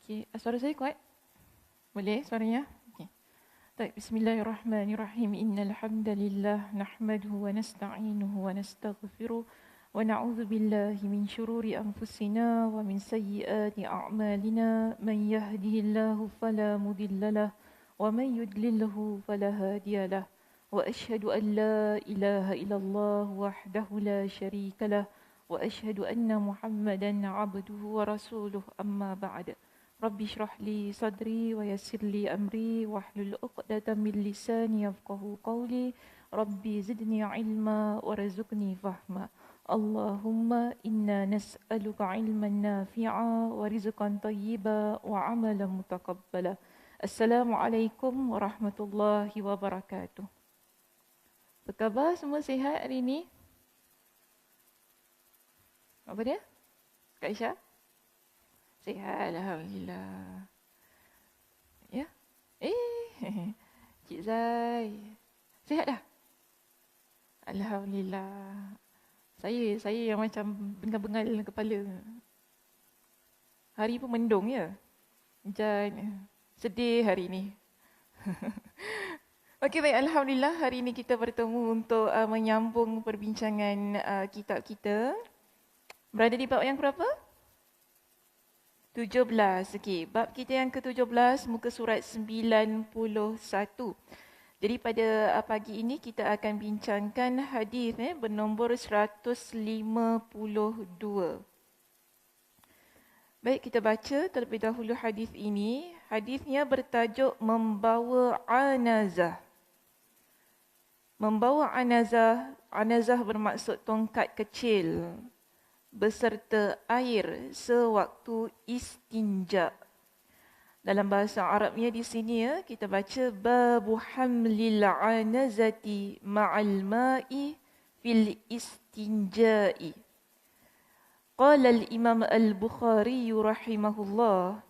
Okey, suara saya kuat? Boleh suaranya? Okey. Baik, bismillahirrahmanirrahim. Innal hamdalillah nahmaduhu wa nasta'inuhu wa nastaghfiruh wa na'udzu billahi min shururi anfusina wa min sayyiati a'malina. Man yahdihillahu fala mudhillalah wa man yudlilhu fala hadiyalah. Wa asyhadu an la ilaha illallah wahdahu la syarikalah wa asyhadu anna Muhammadan 'abduhu wa rasuluh. Amma ba'd. Rabbi shrah li sadri wa yassir li amri wahlul 'uqdatam min lisani yafqahu qawli. Rabbi zidni ilma warzuqni fahma. Allahumma inna nas'aluka ilman nafi'a wa rizqan tayyiba wa amalan mutaqabbala. Assalamualaikum warahmatullahi wabarakatuh. Apa khabar, semua sihat hari ini? Apa dia? Kak Aisyah? Sihat, alhamdulillah. Ya? Cik Zai. Sihat dah? Alhamdulillah. Saya yang macam bengal-bengal kepala. Hari pun mendung ya. Hujan. Sedih hari ni. Okey, baik, alhamdulillah hari ini kita bertemu untuk menyambung perbincangan kitab kita. Berada di bab yang berapa? 17. Okey, bab kita yang ke-17, muka surat 91. Jadi pada pagi ini kita akan bincangkan hadis bernombor 152. Baik, kita baca terlebih dahulu hadis ini. Hadisnya bertajuk membawa anazah. Membawa anazah bermaksud tongkat kecil beserta air sewaktu istinja. Dalam bahasa Arabnya di sini ya, kita baca babu hamlil anazati ma'al ma'i fil istinja'i. Qala al-Imam al-Bukhari rahimahullah,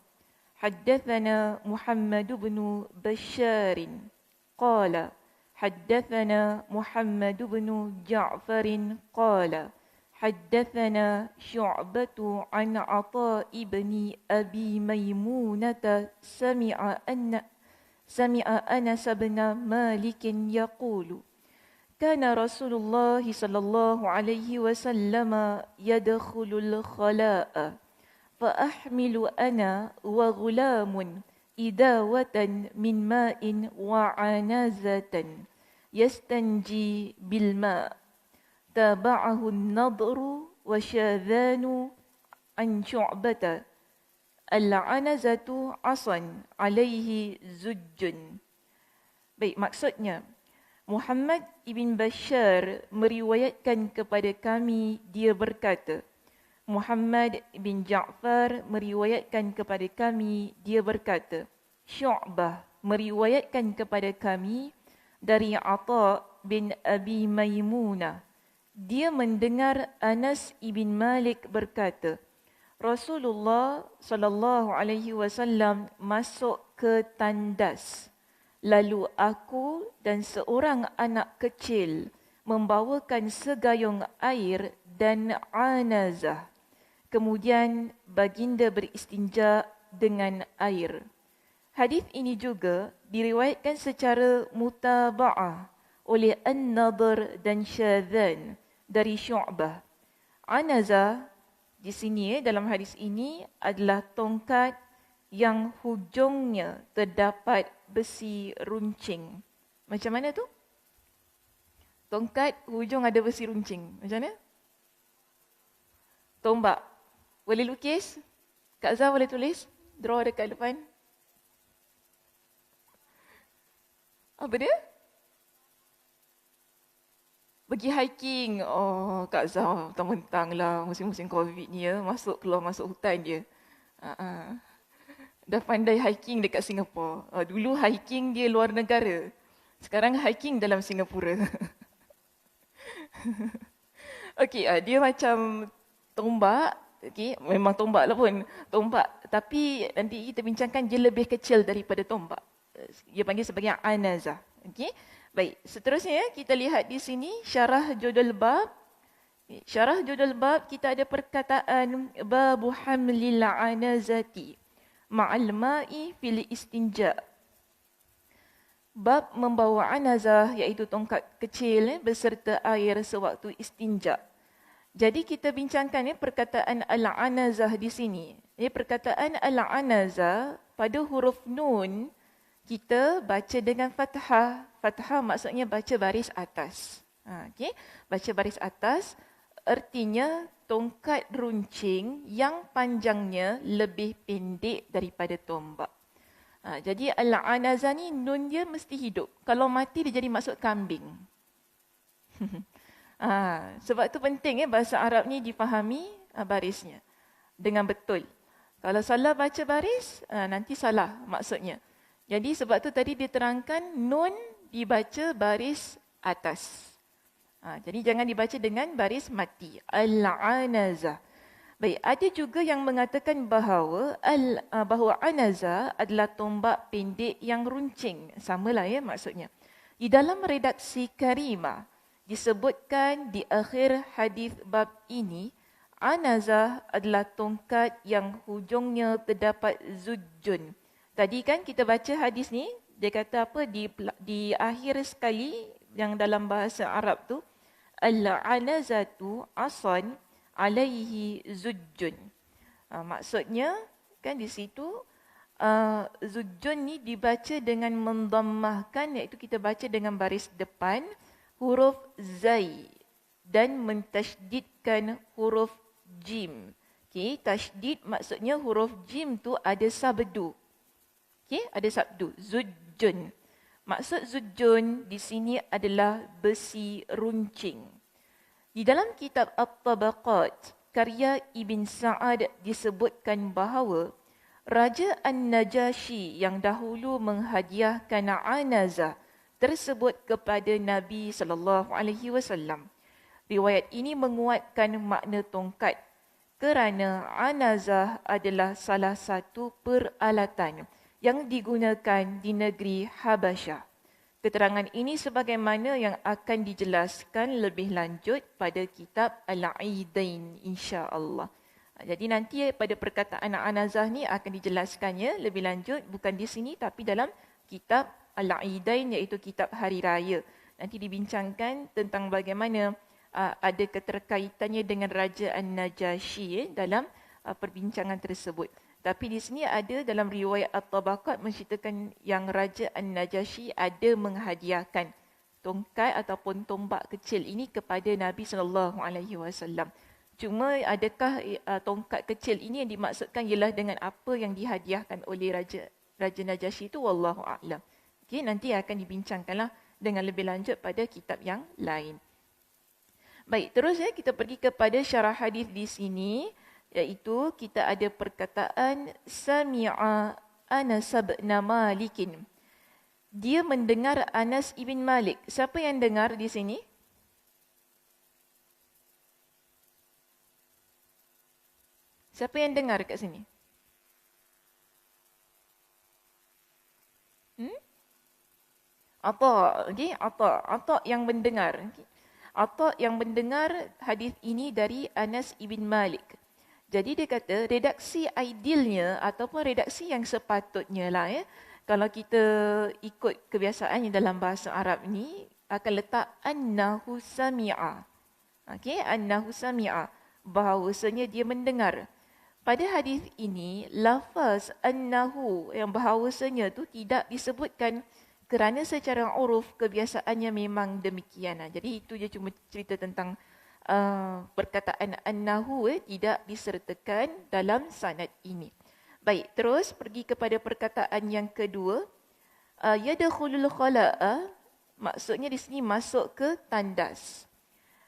haddathana Muhammad bin Bashar qala haddathana Muhammad bin Ja'far qala حدثنا شعبة عن عطاء بن أبي ميمونة سمع أنس بن مالك يقول كان رسول الله صلى الله عليه وسلم يدخل الخلاء فأحمل أنا وغلام إداوة من ماء وعنازة يستنجي بالماء تابعه النضر وشاذان عن شعبة العنزة عصا عليه زج. Baik, maksudnya Muhammad ibn Bashar meriwayatkan kepada kami, dia berkata, Muhammad ibn Ja'far meriwayatkan kepada kami, dia berkata, Syu'bah meriwayatkan kepada kami dari Ata bin Abi Maimunah, dia mendengar Anas ibn Malik berkata, Rasulullah sallallahu alaihi wasallam masuk ke tandas. Lalu aku dan seorang anak kecil membawakan segayung air dan anazah. Kemudian baginda beristinja dengan air. Hadis ini juga diriwayatkan secara mutaba'ah oleh An-Nadhr dan Syadzan dari Syu'bah. Anazah di sini dalam hadis ini adalah tongkat yang hujungnya terdapat besi runcing. Macam mana tu? Tongkat hujung ada besi runcing. Macam mana? Tombak. Boleh lukis? Kak Zah boleh tulis? Draw dekat depan. Apa dia? Pergi hiking. Oh, Kak Zah, mentang-mentang lah musim-musim COVID ni ya. Masuk keluar masuk hutan je. Dah pandai hiking dekat Singapura. Dulu hiking dia luar negara. Sekarang hiking dalam Singapura. Okey, dia macam tombak. Okey, memang tombak lah pun. Tombak. Tapi nanti kita bincangkan dia lebih kecil daripada tombak. Dia panggil sebagai anazah. Okey. Baik, seterusnya kita lihat di sini syarah judul bab. Syarah judul bab kita ada perkataan babu hamlil anazati. ma'al ma'i fil istinja. Bab membawa anazah iaitu tongkat kecil beserta air sewaktu istinja. Jadi kita bincangkan perkataan al-anazah di sini. Perkataan al-anazah pada huruf nun kita baca dengan fathah. Fathah maksudnya baca baris atas. Okay? Baca baris atas artinya tongkat runcing yang panjangnya lebih pendek daripada tombak. Jadi al-anazah ni nun dia mesti hidup. Kalau mati dia jadi maksud kambing. Sebab tu penting bahasa Arab ni difahami barisnya dengan betul. Kalau salah baca baris, nanti salah maksudnya. Jadi sebab tu tadi diterangkan nun dibaca baris atas. Jadi jangan dibaca dengan baris mati. Al-anazah. Baik, ada juga yang mengatakan bahawa anazah adalah tombak pendek yang runcing. Samalah maksudnya. Di dalam redaksi Karimah disebutkan di akhir hadis bab ini, anazah adalah tongkat yang hujungnya terdapat zujjun. Tadi kan kita baca hadis ni, dia kata apa di akhir sekali yang dalam bahasa Arab tu, al-anazatu asan alaihi zujjun. Maksudnya kan di situ zujjun ni dibaca dengan mendammahkan, iaitu kita baca dengan baris depan huruf zai dan mentasydidkan huruf jim. Okey, tasydid maksudnya huruf jim tu ada sabdu. Okey, ada sabdu, zujjun. Maksud zujjun di sini adalah besi runcing. Di dalam kitab At-Tabaqat, karya Ibn Sa'ad disebutkan bahawa Raja An-Najashi yang dahulu menghadiahkan anazah tersebut kepada Nabi SAW. Riwayat ini menguatkan makna tongkat kerana anazah adalah salah satu peralatan yang digunakan di negeri Habasyah. Keterangan ini sebagaimana yang akan dijelaskan lebih lanjut pada kitab Al-Aidain insya-Allah. Jadi nanti pada perkataan anazah ni akan dijelaskannya lebih lanjut, bukan di sini tapi dalam kitab Al-Aidain iaitu kitab Hari Raya. Nanti dibincangkan tentang bagaimana ada keterkaitannya dengan Raja An-Najashi dalam perbincangan tersebut. Tapi di sini ada dalam riwayat At-Tabaqat menceritakan yang Raja An-Najashi ada menghadiahkan tongkat ataupun tombak kecil ini kepada Nabi SAW. Cuma adakah tongkat kecil ini yang dimaksudkan ialah dengan apa yang dihadiahkan oleh Raja Najashi itu, wallahu a'lam. Okay, nanti akan dibincangkanlah dengan lebih lanjut pada kitab yang lain. Baik, terus kita pergi kepada syarah hadis di sini. Iaitu kita ada perkataan Sami'a Anas bin Malikin. Dia mendengar Anas ibn Malik. Siapa yang dengar di sini? Siapa yang dengar kat sini? Atha, okay? Atha yang mendengar. Okay? Atha yang mendengar hadis ini dari Anas ibn Malik. Jadi dia kata redaksi idealnya ataupun redaksi yang sepatutnya lah kalau kita ikut kebiasaannya dalam bahasa Arab ni akan letak annahu sami'a. Okey, annahu sami'a, bahawasanya dia mendengar. Pada hadis ini lafaz annahu yang bahawasanya tu tidak disebutkan kerana secara uruf kebiasaannya memang demikian. Jadi itu je cuma cerita tentang perkataan annahu tidak disertakan dalam sanad ini. Baik, terus pergi kepada perkataan yang kedua. Yadkhulul khala'a, maksudnya di sini masuk ke tandas.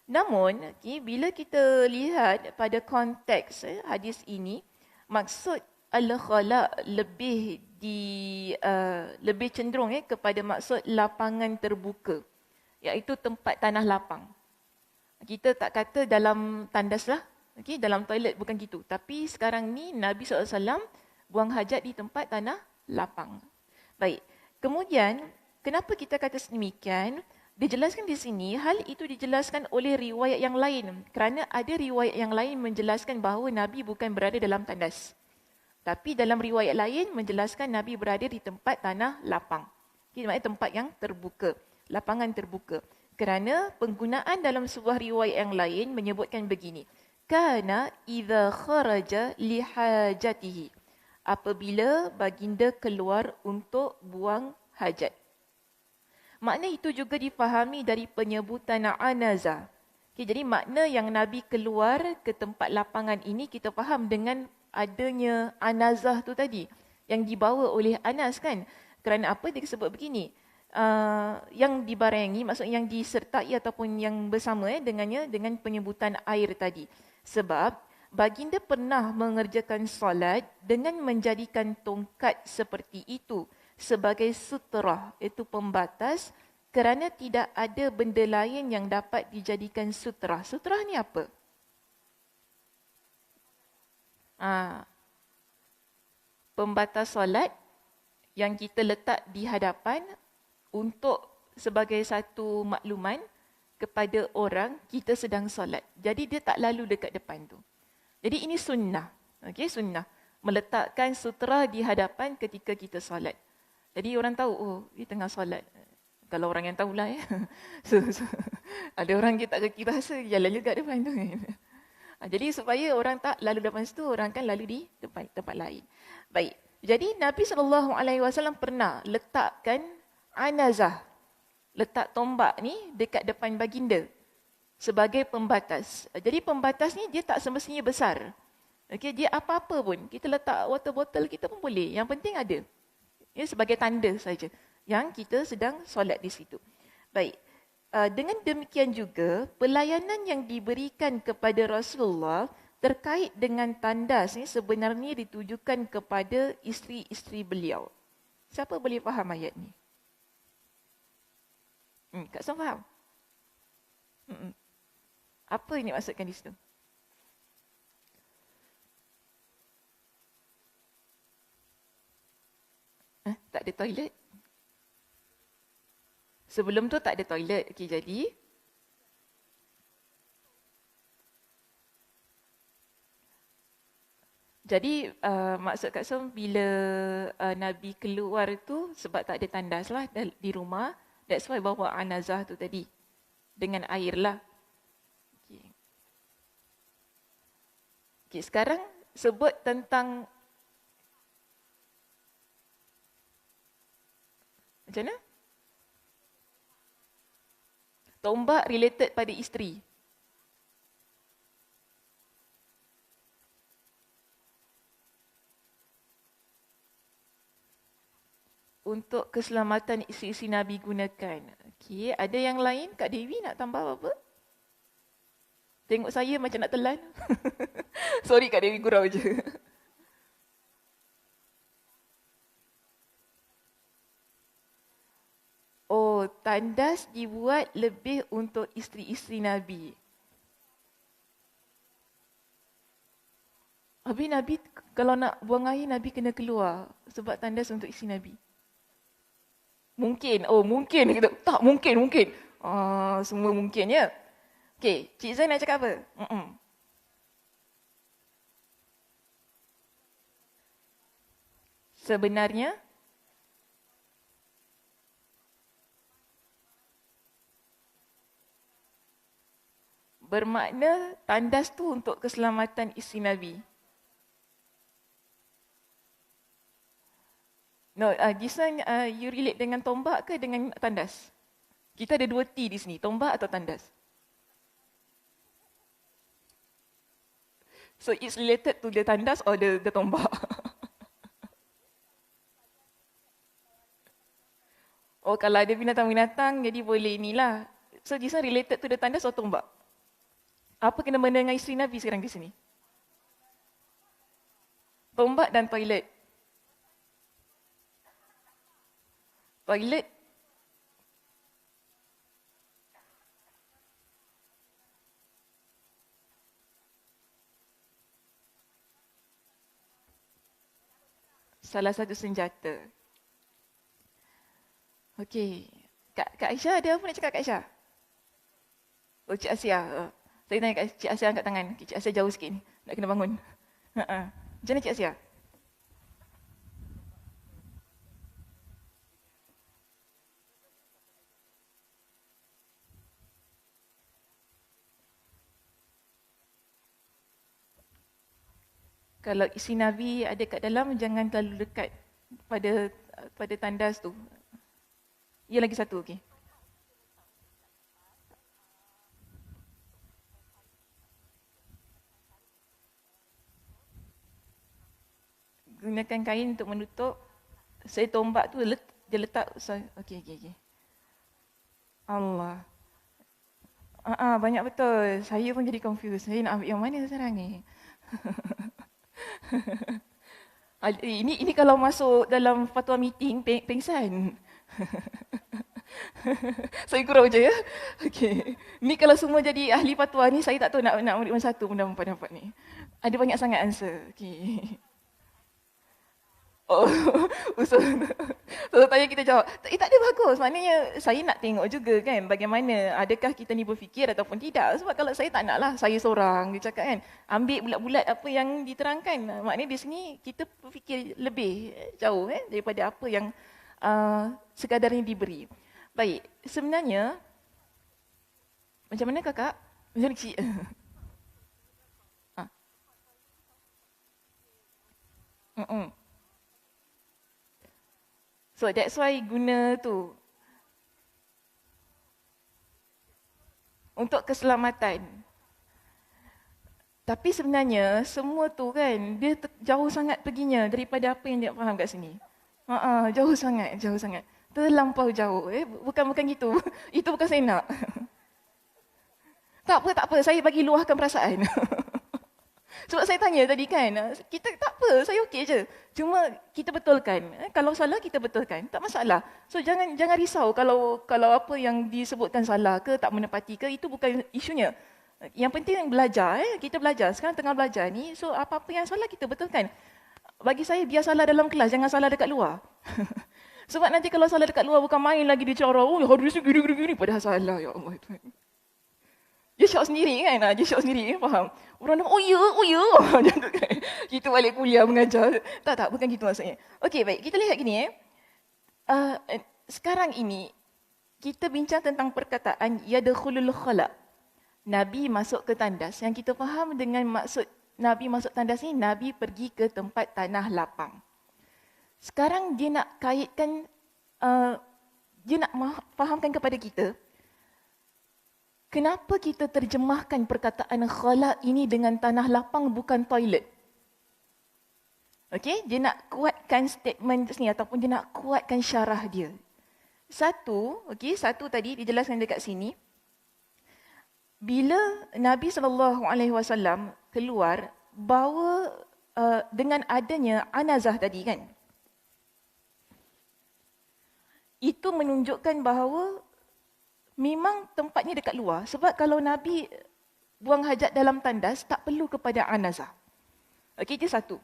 Namun, bila kita lihat pada konteks hadis ini, maksud al-khala' lebih cenderung kepada maksud lapangan terbuka, iaitu tempat tanah lapang. Kita tak kata dalam tandas lah, okay? Dalam toilet bukan gitu. Tapi sekarang ni Nabi SAW buang hajat di tempat tanah lapang. Baik, kemudian kenapa kita kata sedemikian? Dijelaskan di sini, hal itu dijelaskan oleh riwayat yang lain. Kerana ada riwayat yang lain menjelaskan bahawa Nabi bukan berada dalam tandas. Tapi dalam riwayat lain menjelaskan Nabi berada di tempat tanah lapang. Okay, maksudnya tempat yang terbuka, lapangan terbuka. Kerana penggunaan dalam sebuah riwayat yang lain menyebutkan begini. Kana idza kharaja li hajatihi. Apabila baginda keluar untuk buang hajat. Makna itu juga difahami dari penyebutan anazah. Okay, jadi makna yang Nabi keluar ke tempat lapangan ini kita faham dengan adanya anazah tu tadi yang dibawa oleh Anas kan. Kerana apa dia sebut begini? Yang dibarengi, maksudnya yang disertai ataupun yang bersama dengannya dengan penyebutan air tadi. Sebab baginda pernah mengerjakan solat dengan menjadikan tongkat seperti itu sebagai sutrah, iaitu pembatas, kerana tidak ada benda lain yang dapat dijadikan sutrah. Sutrah ni apa? Pembatas solat yang kita letak di hadapan untuk sebagai satu makluman kepada orang kita sedang solat. Jadi dia tak lalu dekat depan tu. Jadi ini sunnah. Okey, sunnah. Meletakkan sutra di hadapan ketika kita solat. Jadi orang tahu, oh, dia tengah solat. Kalau orang yang tahulah ya. So, ada orang kita rasa jalan juga depan tu. Jadi supaya orang tak lalu depan situ, orang kan lalu di tempat lain. Baik. Jadi Nabi SAW pernah letakkan anazah. Letak tombak ni dekat depan baginda sebagai pembatas. Jadi pembatas ni dia tak semestinya besar. Okey, dia apa-apa pun. Kita letak water bottle kita pun boleh. Yang penting ada. Ya, sebagai tanda saja yang kita sedang solat di situ. Baik. Dengan demikian juga, pelayanan yang diberikan kepada Rasulullah terkait dengan tandas ni sebenarnya ditujukan kepada isteri-isteri beliau. Siapa boleh faham ayat ni? Kak Sam faham? Apa ini maksudkan di situ? Tak ada toilet? Sebelum tu tak ada toilet. Okey, jadi maksud Kak Som bila Nabi keluar tu sebab tak ada tandas lah di rumah, that's why bawa anazah tu tadi dengan air lah. Okay, sekarang sebut tentang macam mana? Tombak related pada isteri. Untuk keselamatan isteri-isteri Nabi gunakan. Okey, ada yang lain? Kak Dewi nak tambah apa? Tengok saya macam nak telan. Sorry Kak Dewi, gurau je. Oh, tandas dibuat lebih untuk isteri-isteri Nabi. Habis Nabi kalau nak buang air, Nabi kena keluar sebab tandas untuk isteri Nabi. Mungkin. Oh, mungkin. Tak, mungkin. Semua mungkin ya. Okey, Cik Zain nak cakap apa? Sebenarnya, bermakna tandas tu untuk keselamatan isteri Nabi. No, this one you relate dengan tombak ke dengan tandas? Kita ada dua T di sini, tombak atau tandas? So it's related to the tandas or the tombak? Oh, kalau ada binatang-binatang, jadi boleh inilah. So this one related to the tandas or tombak? Apa kena benda dengan isteri Nabi sekarang di sini? Tombak dan toilet. Toilet. Salah satu senjata. Okey. Kak Aisyah ada apa nak cakap Kak Aisyah? Oh, Cik Asia. Saya tanya Cik Asia angkat tangan. Cik Asia jauh sikit ni. Nak kena bangun. Macam mana Cik Asia? Kalau isi Nabi ada kat dalam, jangan terlalu dekat pada tandas tu. Ya, lagi satu, okey. Gunakan kain untuk menutup. Saya tombak tu dia letak. Okey, okey, okey. Allah. Banyak betul. Saya pun jadi confused. Saya nak ambil yang mana sekarang ni? Ini kalau masuk dalam fatwa meeting, pengsan. Saya gurau je ya. Okey. Ni kalau semua jadi ahli fatwa ni, saya tak tahu nak ambil mana satu pendapat ni. Ada banyak sangat answer. Okey. Oh, usul. So, tanya kita jawab. Tak ada bagus. Maknanya saya nak tengok juga kan bagaimana adakah kita ni berfikir ataupun tidak. Sebab kalau saya tak nak lah, saya seorang dia cakap kan. Ambil bulat-bulat apa yang diterangkan. Maknanya di sini kita berfikir lebih jauh daripada apa yang sekadar yang diberi. Baik, sebenarnya macam mana kakak? Macam mana kecil? So that's why guna tu untuk keselamatan. Tapi sebenarnya semua tu kan dia jauh sangat perginya daripada apa yang dia faham kat sini. Jauh sangat, jauh sangat. Terlampau jauh. Bukan gitu. Itu bukan saya nak. Tak apa. Saya bagi luahkan perasaan. Sebab saya tanya tadi kan, kita tak apa, saya okey je. Cuma kita betulkan. Kalau salah kita betulkan, tak masalah. So jangan risau kalau apa yang disebutkan salah ke, tak menepati ke, itu bukan isunya. Yang penting belajar, kita belajar. Sekarang tengah belajar ni, so apa-apa yang salah kita betulkan. Bagi saya biar salah dalam kelas, jangan salah dekat luar. Sebab nanti kalau salah dekat luar bukan main lagi dicara, oh hadis ni gini-gini padahal salah, ya Allah. Dia syok sendiri kan, dia syok sendiri, faham? Orang nak, oh ya, macam tu kan. Kita balik kuliah mengajar. Tak, bukan gitu maksudnya. Okey, baik, kita lihat gini sekarang ini, kita bincang tentang perkataan yadkhulul khala. Nabi masuk ke tandas. Yang kita faham dengan maksud Nabi masuk tandas ni, Nabi pergi ke tempat tanah lapang. Sekarang dia nak kaitkan, dia nak fahamkan kepada kita, kenapa kita terjemahkan perkataan khala ini dengan tanah lapang bukan toilet? Okey, dia nak kuatkan statement sini ataupun dia nak kuatkan syarah dia. Satu tadi dijelaskan dekat sini. Bila Nabi SAW keluar, bawa dengan adanya anazah tadi kan. Itu menunjukkan bahawa memang tempatnya dekat luar. Sebab kalau Nabi buang hajat dalam tandas, tak perlu kepada anazah. Okey, itu satu.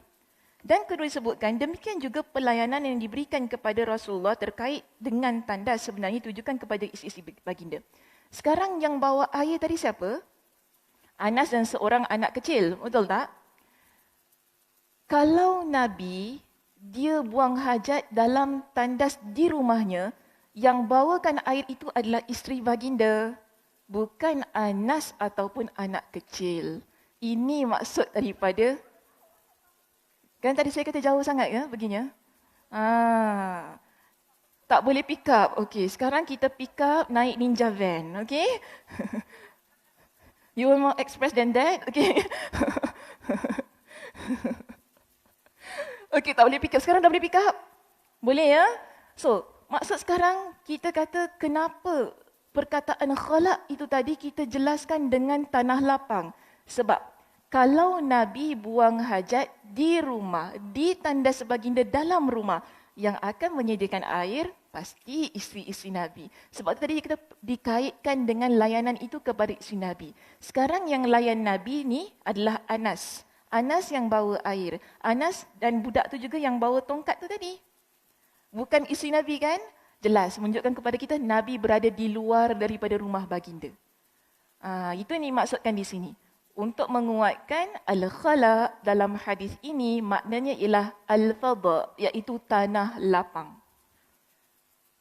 Dan kedua disebutkan, demikian juga pelayanan yang diberikan kepada Rasulullah terkait dengan tandas sebenarnya ditujukan kepada isteri-isteri baginda. Sekarang yang bawa air tadi siapa? Anas dan seorang anak kecil, betul tak? Kalau Nabi, dia buang hajat dalam tandas di rumahnya, yang bawakan air itu adalah isteri baginda, bukan Anas ataupun anak kecil. Ini maksud daripada, kan tadi saya kata jauh sangat ya, begini ya. Tak boleh pick up. Okey, sekarang kita pick up naik ninja van, okey? You want more express than that? Okey. Okey, tak boleh pick up. Sekarang dah boleh pick up. Boleh ya? So, maksud sekarang kita kata kenapa perkataan khalaq itu tadi kita jelaskan dengan tanah lapang. Sebab kalau Nabi buang hajat di rumah, di tandas baginda dalam rumah, yang akan menyediakan air pasti isteri-isteri Nabi. Sebab tadi kita dikaitkan dengan layanan itu kepada isteri Nabi. Sekarang yang layan Nabi ni adalah Anas. Anas yang bawa air. Anas dan budak tu juga yang bawa tongkat tu tadi. Bukan isteri Nabi kan? Jelas menunjukkan kepada kita Nabi berada di luar daripada rumah baginda. Itu ni maksudkan di sini. Untuk menguatkan al-khala dalam hadis ini maknanya ialah al-fadha, iaitu tanah lapang.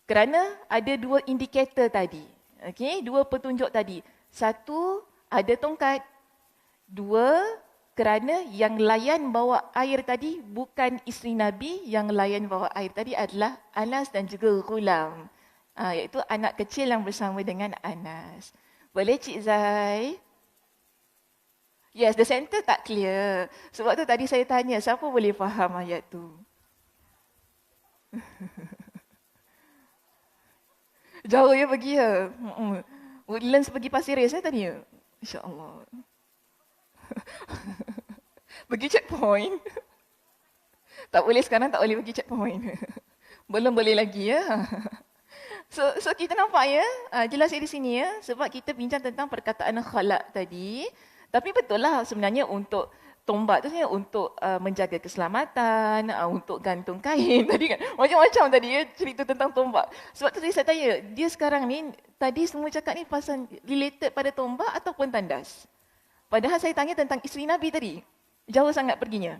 Kerana ada dua indikator tadi. Okey, dua petunjuk tadi. Satu, ada tongkat. Dua, kerana yang layan bawa air tadi bukan isteri Nabi, yang layan bawa air tadi adalah Anas dan juga Ghulam. Iaitu anak kecil yang bersama dengan Anas. Boleh Cik Zai? Yes, the center tak clear. Sebab tu tadi saya tanya, siapa boleh faham ayat tu? Jauh ya pergi ya. Woodlands pergi Pasir Ris tadi ya? InsyaAllah. Pergi checkpoint. Tak boleh sekarang, tak boleh pergi checkpoint. Belum boleh lagi ya. So kita nampak ya, jelas di sini ya, sebab kita bincang tentang perkataan khalaq tadi. Tapi betul lah sebenarnya untuk tombak tu sebenarnya untuk menjaga keselamatan, untuk gantung kain. Tadi kan macam-macam tadi ya cerita tentang tombak. Sebab tu tadi saya tanya, dia sekarang ni, tadi semua cakap ni pasal related pada tombak ataupun tandas? Padahal saya tanya tentang isteri Nabi tadi. Jauh sangat perginya.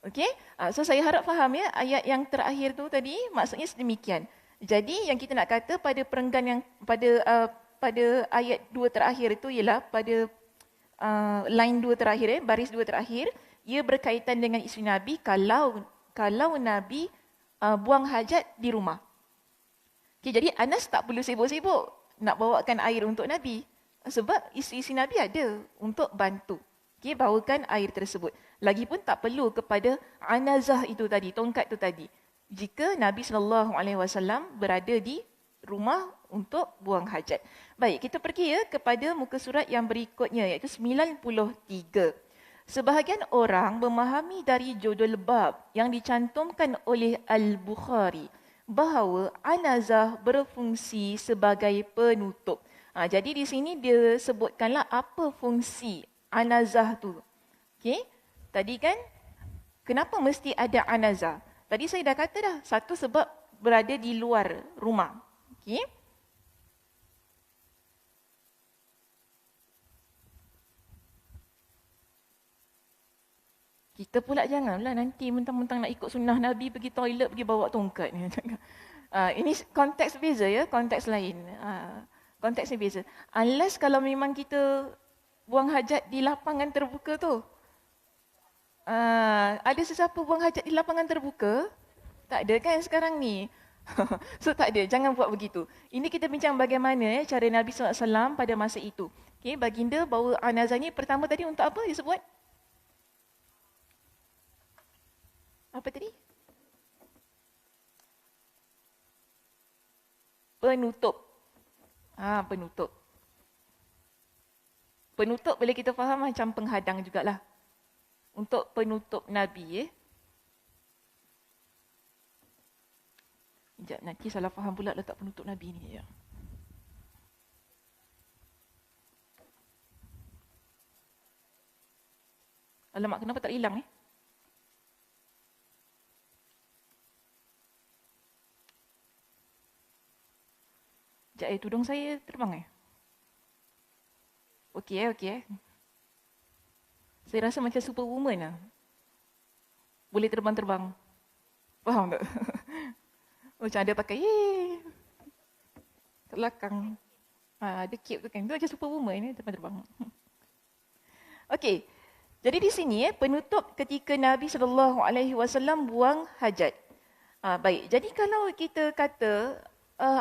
Okey? So saya harap faham ya, ayat yang terakhir tu tadi maksudnya sedemikian. Jadi yang kita nak kata pada perenggan yang pada ayat 2 terakhir itu ialah pada line 2 terakhir, baris 2 terakhir, ia berkaitan dengan isteri Nabi kalau Nabi buang hajat di rumah. Okay, jadi Anas tak perlu sibuk-sibuk nak bawakan air untuk Nabi. Sebab isteri-isteri Nabi ada untuk bantu. Okay, bawakan air tersebut. Lagipun tak perlu kepada anazah itu tadi, tongkat itu tadi. Jika Nabi SAW berada di rumah untuk buang hajat. Baik, kita pergi ya kepada muka surat yang berikutnya iaitu 93. Sebahagian orang memahami dari judul bab yang dicantumkan oleh Al-Bukhari bahawa anazah berfungsi sebagai penutup. Jadi di sini dia sebutkanlah apa fungsi anazah tu. Okey? Tadi kan kenapa mesti ada anazah? Tadi saya dah kata dah, satu sebab berada di luar rumah. Okey? Kita pula janganlah nanti mentang-mentang nak ikut sunnah Nabi pergi toilet, pergi bawa tongkat ni. Ini konteks beza ya, konteks lain. Konteksnya beza. Unless kalau memang kita buang hajat di lapangan terbuka tu. Ada sesiapa buang hajat di lapangan terbuka? Tak ada kan sekarang ni? So tak ada, jangan buat begitu. Ini kita bincang bagaimana cara Nabi SAW pada masa itu. Okay, baginda bawa anazah ni pertama tadi untuk apa disebut? Apa tadi? Penutup. Penutup. Penutup boleh kita faham macam penghadang jugalah. Untuk penutup Nabi. Sekejap, nanti salah faham pula letak penutup Nabi ni. Ya. Alamak, kenapa tak hilang ni? Sekejap, tudung saya terbang Okey. Saya rasa macam superwoman lah. Boleh terbang-terbang. Faham tak? Macam ada pakai kat belakang. Ada cape tu kan. Itu macam superwoman ni terbang-terbang. Okey. Jadi di sini penutup ketika Nabi SAW buang hajat. Baik. Jadi kalau kita kata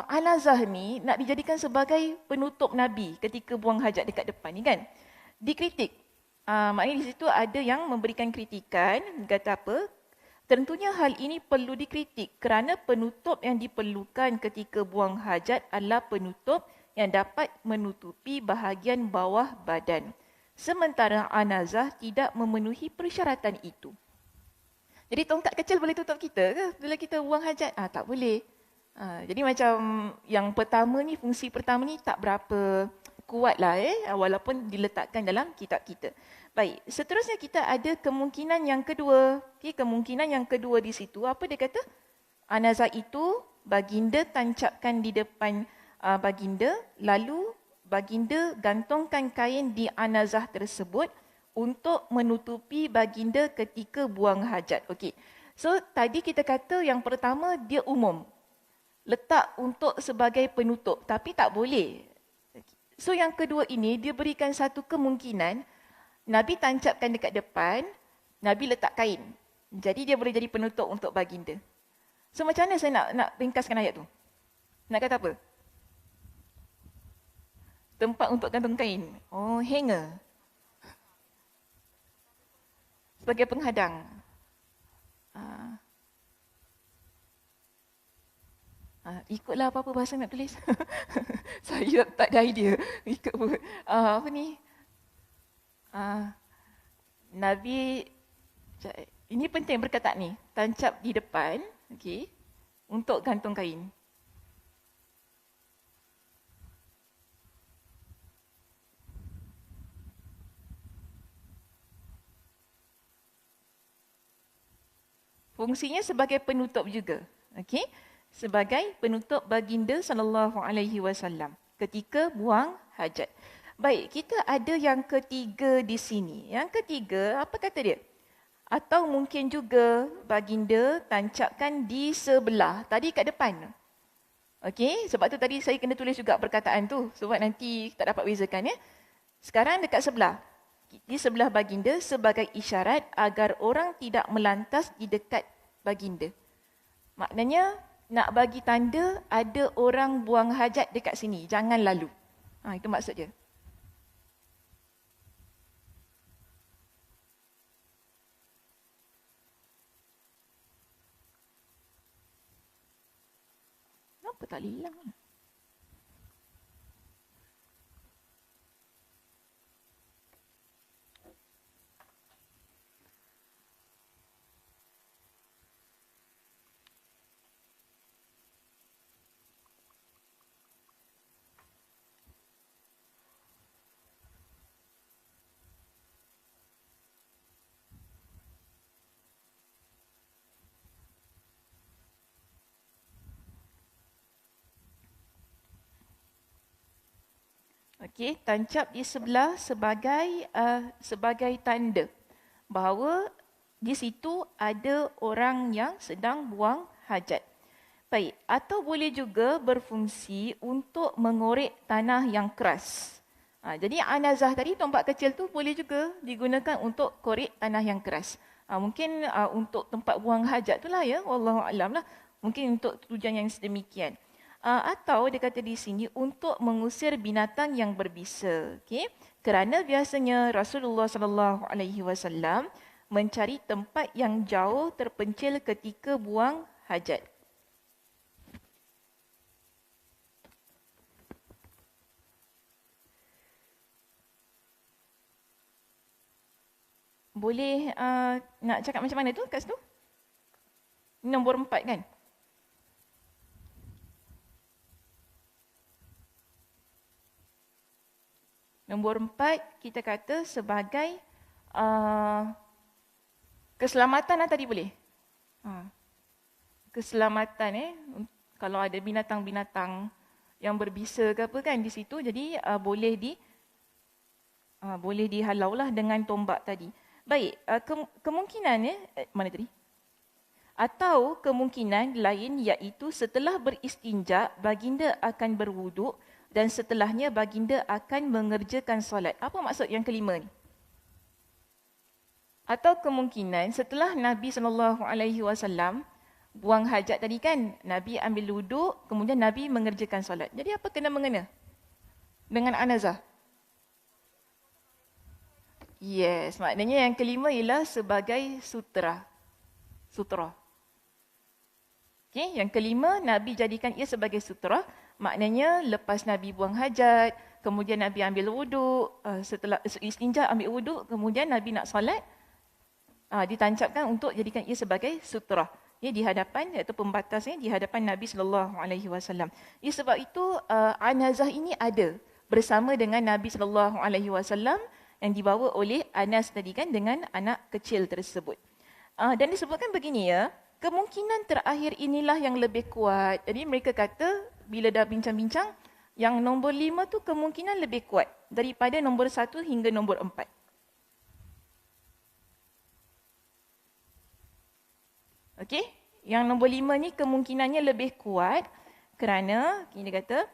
anazah ni nak dijadikan sebagai penutup Nabi ketika buang hajat dekat depan ni kan. Dikritik. Maknanya di situ ada yang memberikan kritikan, kata apa? Tentunya hal ini perlu dikritik kerana penutup yang diperlukan ketika buang hajat adalah penutup yang dapat menutupi bahagian bawah badan. Sementara anazah tidak memenuhi persyaratan itu. Jadi tongkat kecil boleh tutup kita ke bila kita buang hajat? Tak boleh. Jadi macam yang pertama ni, fungsi pertama ni tak berapa kuatlah walaupun diletakkan dalam kitab kita. Baik, seterusnya kita ada kemungkinan yang kedua. Okay, kemungkinan yang kedua di situ, apa dia kata? Anazah itu baginda tancapkan di depan baginda, lalu baginda gantungkan kain di anazah tersebut untuk menutupi baginda ketika buang hajat. Okey. So tadi kita kata yang pertama dia umum. Letak untuk sebagai penutup, tapi tak boleh. So yang kedua ini dia berikan satu kemungkinan Nabi tancapkan dekat depan, Nabi letak kain. Jadi dia boleh jadi penutup untuk baginda. So macam mana saya nak ringkaskan ayat tu? Nak kata apa? Tempat untuk gantung kain. Oh, hanger. Sebagai penghadang. Ikutlah apa-apa bahasa nak tulis. Saya tak ada idea. Ikut apa ni? Nabi, ini penting perkataan ni. Tancap di depan, okey, untuk gantung kain. Fungsinya sebagai penutup juga. Okey? Sebagai penutup baginda sallallahu alaihi wasallam ketika buang hajat. Baik, kita ada yang ketiga di sini. Yang ketiga, apa kata dia? Atau mungkin juga baginda tancapkan di sebelah, tadi kat depan. Okey, sebab tu tadi saya kena tulis juga perkataan tu sebab nanti tak dapat bezakan ya. Sekarang dekat sebelah. Di sebelah baginda sebagai isyarat agar orang tidak melantas di dekat baginda. Maknanya nak bagi tanda ada orang buang hajat dekat sini, jangan lalu. Itu maksud dia. Kenapa tak hilang? Okey, tancap di sebelah sebagai tanda bahawa di situ ada orang yang sedang buang hajat. Baik, atau boleh juga berfungsi untuk mengorek tanah yang keras. Jadi anazah tadi, tombak kecil tu boleh juga digunakan untuk korek tanah yang keras. Mungkin untuk tempat buang hajat tu lah ya, wallahu alam lah. Mungkin untuk tujuan yang sedemikian. Atau dia kata di sini untuk mengusir binatang yang berbisa. Okay? Kerana biasanya Rasulullah sallallahu alaihi wasallam mencari tempat yang jauh terpencil ketika buang hajat. Boleh nak cakap macam mana tu kat situ? Nombor 4 kan? Nombor 4 kita kata sebagai keselamatan lah tadi boleh. Keselamatan kalau ada binatang-binatang yang berbisa ke apa kan di situ, jadi boleh dihalau lah dengan tombak tadi. Baik, kemungkinan mana tadi? Atau kemungkinan lain iaitu setelah beristinja baginda akan berwuduk dan setelahnya baginda akan mengerjakan solat. Apa maksud yang kelima ni? Atau kemungkinan setelah Nabi SAW buang hajat tadi kan, Nabi ambil wuduk, kemudian Nabi mengerjakan solat. Jadi apa kena mengena dengan anazah? Yes, maknanya yang kelima ialah sebagai sutra. Sutra. Okay, yang kelima, Nabi jadikan ia sebagai sutra. Maknanya lepas Nabi buang hajat, kemudian Nabi ambil wuduk, setelah istinja ambil wuduk, kemudian Nabi nak solat, ditancapkan untuk jadikan ia sebagai sutra. Di hadapan, iaitu pembatasnya di hadapan Nabi SAW. Sebab itu anazah ini ada bersama dengan Nabi SAW yang dibawa oleh Anas tadi kan dengan anak kecil tersebut. Dan disebutkan begini ya, kemungkinan terakhir inilah yang lebih kuat. Jadi mereka kata bila dah bincang-bincang, yang nombor 5 tu kemungkinan lebih kuat daripada nombor 1 hingga nombor 4. Okey, yang nombor 5 ni kemungkinannya lebih kuat kerana dia kata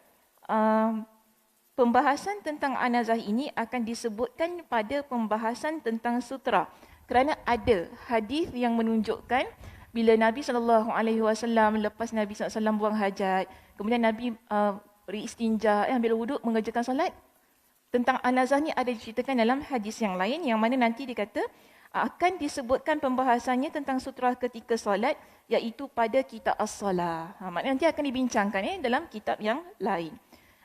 pembahasan tentang anazah ini akan disebutkan pada pembahasan tentang sutra. Kerana ada hadis yang menunjukkan bila Nabi SAW lepas Nabi SAW buang hajat, kemudian Nabi beristinja, ambil wuduk, mengerjakan solat. Tentang anazah ni ada diceritakan dalam hadis yang lain yang mana nanti dikata akan disebutkan pembahasannya tentang sutra ketika solat, iaitu pada kitab as-salah. Maknanya nanti akan dibincangkan dalam kitab yang lain.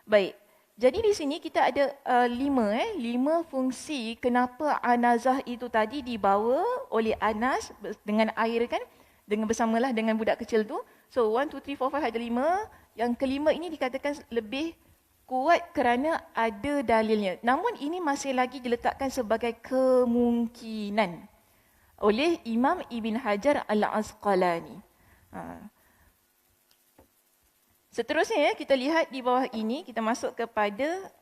Baik. Jadi di sini kita ada lima fungsi kenapa anazah itu tadi dibawa oleh Anas dengan air kan, dengan bersamalah dengan budak kecil tu. So 1, 2, 3, 4, 5 ada 5. Yang kelima ini dikatakan lebih kuat kerana ada dalilnya. Namun ini masih lagi diletakkan sebagai kemungkinan oleh Imam Ibn Hajar Al-Asqalani. Seterusnya kita lihat di bawah ini, kita masuk kepada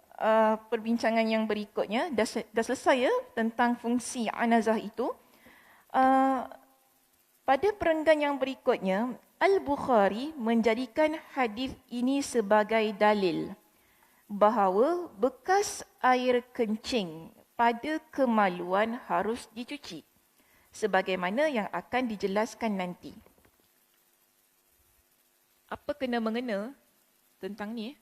perbincangan yang berikutnya. Dah selesai tentang fungsi anazah itu. Pada perenggan yang berikutnya, Al-Bukhari menjadikan hadis ini sebagai dalil bahawa bekas air kencing pada kemaluan harus dicuci, sebagaimana yang akan dijelaskan nanti. Apa kena-mengena tentang ni?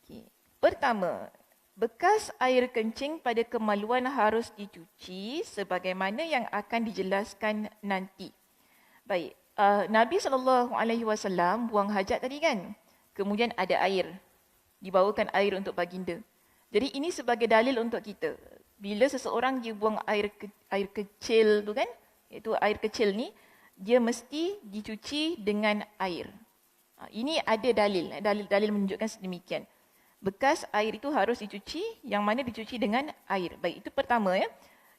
Okay. Pertama, bekas air kencing pada kemaluan harus dicuci sebagaimana yang akan dijelaskan nanti. Baik, Nabi SAW buang hajat tadi kan? Kemudian ada air. Dibawakan air untuk baginda. Jadi ini sebagai dalil untuk kita. Bila seseorang dia buang air kecil tu kan? Iaitu air kecil ni, dia mesti dicuci dengan air. Ini ada dalil. Dalil menunjukkan sedemikian. Bekas air itu harus dicuci, yang mana dicuci dengan air. Baik, itu pertama ya.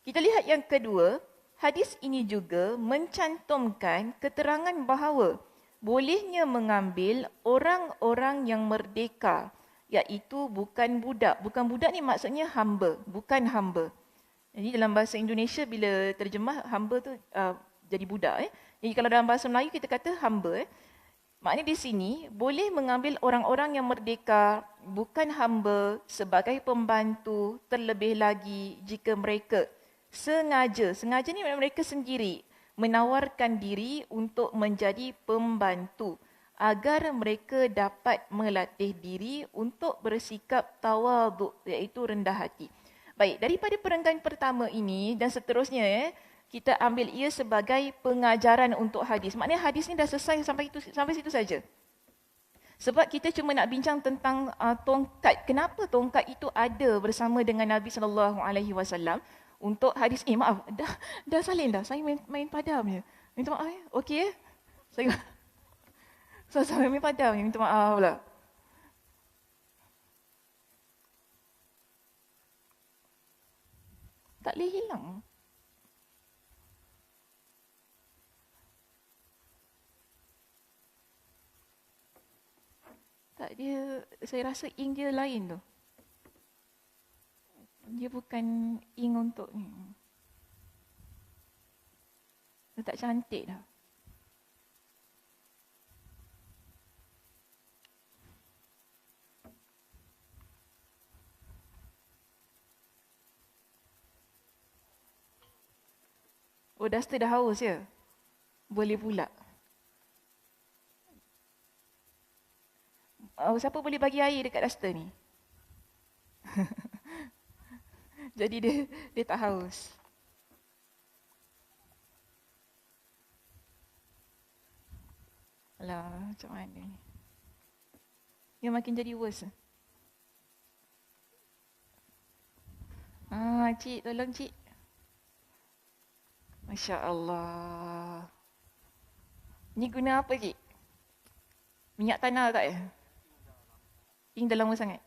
Kita lihat yang kedua. Hadis ini juga mencantumkan keterangan bahawa bolehnya mengambil orang-orang yang merdeka, iaitu bukan budak. Bukan budak ni maksudnya hamba, bukan hamba. Jadi dalam bahasa Indonesia bila terjemah hamba tu jadi budak. Jadi kalau dalam bahasa Melayu kita kata hamba. Maknanya di sini boleh mengambil orang-orang yang merdeka, bukan hamba, sebagai pembantu, terlebih lagi jika mereka sengaja ni mereka sendiri menawarkan diri untuk menjadi pembantu agar mereka dapat melatih diri untuk bersikap tawaduk, iaitu rendah hati. Baik, daripada perenggan pertama ini dan seterusnya kita ambil ia sebagai pengajaran untuk hadis. Maknanya hadis ni dah selesai sampai situ saja. Sebab kita cuma nak bincang tentang tongkat. Kenapa tongkat itu ada bersama dengan Nabi SAW? Untuk hadis maaf, dah salin dah. Saya main padam je. Minta maaf ya. Okey saya main padam je. Minta maaf pula. Tak boleh hilang. Tak, dia, saya rasa ink dia lain tu. Dia bukan ink untuk ni. Dia tak cantik dah. Oh, duster dah haus ya? Boleh pula. Siapa boleh bagi air dekat duster ni? Jadi dia tak haus. Alah, macam mana ni? Dia makin jadi worse. Cik, tolong cik. Masya Allah. Ni guna apa cik? Minyak tanah tak ya? Ink dah lama sangat.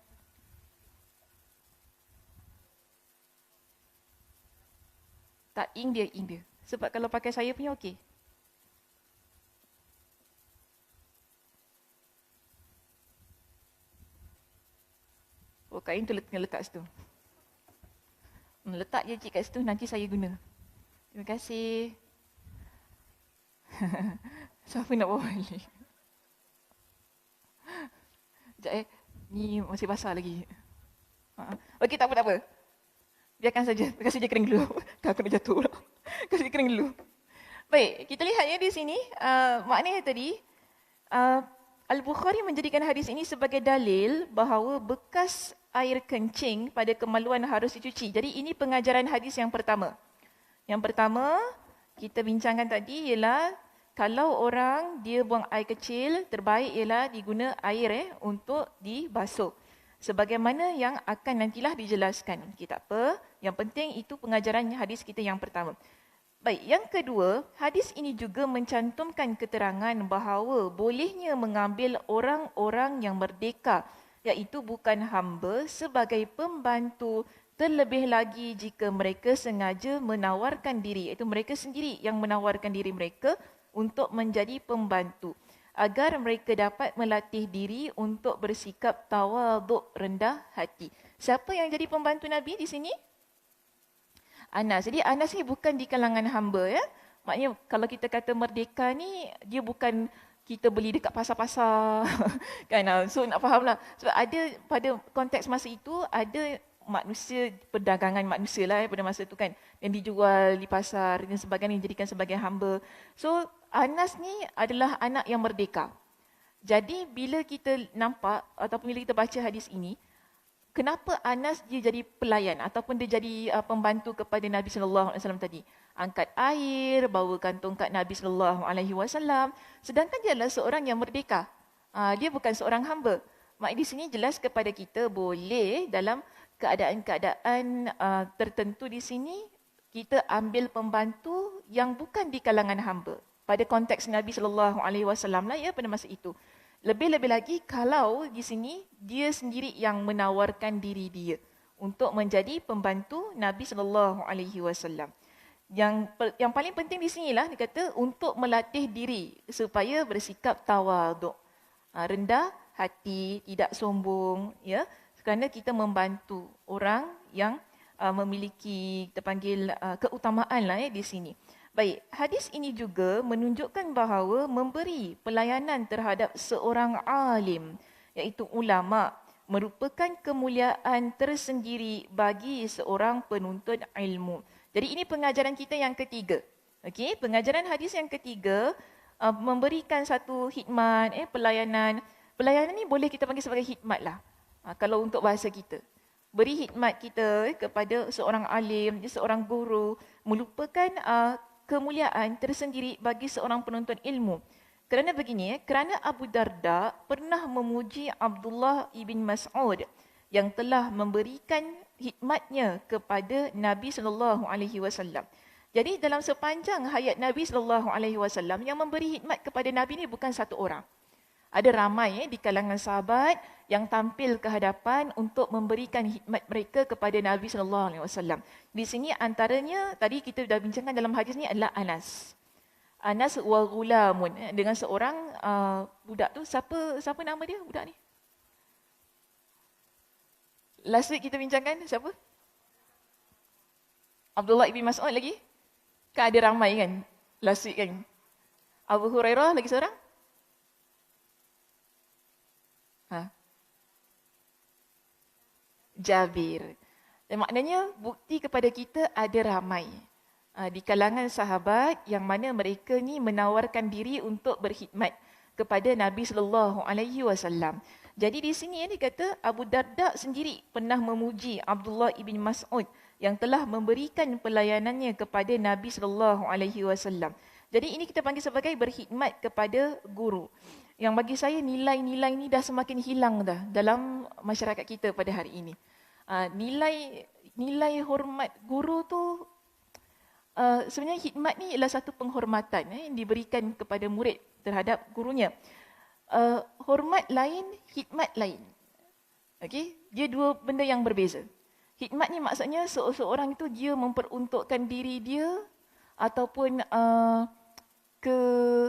Tak, ink dia. Sebab kalau pakai saya punya okey. Oh, kain tu letak situ. Letak je cik kat situ, nanti saya guna. Terima kasih. Siapa nak bawa balik? Sekejap ni masih basah lagi. Okey, tak apa, tak apa. Biarkan saja, kasi dia kering dulu. Aku nak jatuh pula. Kasi dia kering dulu. Baik, kita lihat ya di sini, maknanya tadi, Al-Bukhari menjadikan hadis ini sebagai dalil bahawa bekas air kencing pada kemaluan harus dicuci. Jadi ini pengajaran hadis yang pertama. Yang pertama, kita bincangkan tadi ialah kalau orang dia buang air kecil, terbaik ialah diguna air untuk dibasuh. Sebagaimana yang akan nantilah dijelaskan. Okay, tak apa. Yang penting itu pengajaran hadis kita yang pertama. Baik, yang kedua, hadis ini juga mencantumkan keterangan bahawa bolehnya mengambil orang-orang yang merdeka, iaitu bukan hamba, sebagai pembantu, terlebih lagi jika mereka sengaja menawarkan diri, iaitu mereka sendiri yang menawarkan diri mereka untuk menjadi pembantu, agar mereka dapat melatih diri untuk bersikap tawaduk, rendah hati. Siapa yang jadi pembantu Nabi di sini? Anas. Jadi Anas ni bukan di kalangan hamba ya. Maknanya kalau kita kata merdeka ni, dia bukan kita beli dekat pasar-pasar. Kan? So nak fahamlah. Sebab ada pada konteks masa itu, ada manusia, perdagangan manusia lah pada masa itu kan. Yang dijual di pasar dan sebagainya, dijadikan sebagai hamba. So Anas ni adalah anak yang merdeka. Jadi bila kita nampak ataupun bila kita baca hadis ini, kenapa Anas dia jadi pelayan ataupun dia jadi pembantu kepada Nabi sallallahu alaihi wasallam tadi? Angkat air, bawakan tongkat Nabi sallallahu alaihi wasallam, sedangkan dia adalah seorang yang merdeka. Dia bukan seorang hamba. Mak di sini jelas kepada kita boleh dalam keadaan-keadaan tertentu di sini kita ambil pembantu yang bukan di kalangan hamba. Pada konteks Nabi sallallahu alaihi wasallam lah ya pada masa itu. Lebih-lebih lagi kalau di sini dia sendiri yang menawarkan diri dia untuk menjadi pembantu Nabi sallallahu alaihi wasallam. Yang paling penting di sinilah dia kata untuk melatih diri supaya bersikap tawaduk, rendah hati, tidak sombong ya, kerana kita membantu orang yang memiliki kita panggil keutamaan lah ya di sini. Baik, hadis ini juga menunjukkan bahawa memberi pelayanan terhadap seorang alim, iaitu ulama, merupakan kemuliaan tersendiri bagi seorang penuntut ilmu. Jadi ini pengajaran kita yang ketiga. Okey, pengajaran hadis yang ketiga memberikan satu khidmat, pelayanan. Pelayanan ni boleh kita panggil sebagai khidmat lah. Kalau untuk bahasa kita. Beri khidmat kita kepada seorang alim, seorang guru, merupakan kemuliaan tersendiri bagi seorang penuntut ilmu. Kerana begini, kerana Abu Darda pernah memuji Abdullah ibn Mas'ud yang telah memberikan khidmatnya kepada Nabi sallallahu alaihi wasallam. Jadi dalam sepanjang hayat Nabi sallallahu alaihi wasallam yang memberi khidmat kepada Nabi ni bukan satu orang. Ada ramai di kalangan sahabat yang tampil ke hadapan untuk memberikan khidmat mereka kepada Nabi sallallahu alaihi wasallam. Di sini antaranya tadi kita dah bincangkan dalam hadis ni adalah Anas. Anas wa ghulamun, dengan seorang budak tu, siapa nama dia budak ni? Last week kita bincangkan siapa? Abdullah ibn Mas'ud lagi? Kan ada ramai kan last week kan? Abu Hurairah lagi seorang? Jabir. Dan maknanya bukti kepada kita ada ramai di kalangan sahabat yang mana mereka ni menawarkan diri untuk berkhidmat kepada Nabi sallallahu alaihi wasallam. Jadi di sini dia kata Abu Darda sendiri pernah memuji Abdullah ibn Mas'ud yang telah memberikan pelayanannya kepada Nabi sallallahu alaihi wasallam. Jadi ini kita panggil sebagai berkhidmat kepada guru. Yang bagi saya nilai-nilai ni dah semakin hilang dah dalam masyarakat kita pada hari ini. Nilai hormat guru tu sebenarnya khidmat ni ialah satu penghormatan yang diberikan kepada murid terhadap gurunya. Hormat lain, khidmat lain. Okey, dia dua benda yang berbeza. Khidmat ni maksudnya seorang itu dia memperuntukkan diri dia ataupun ke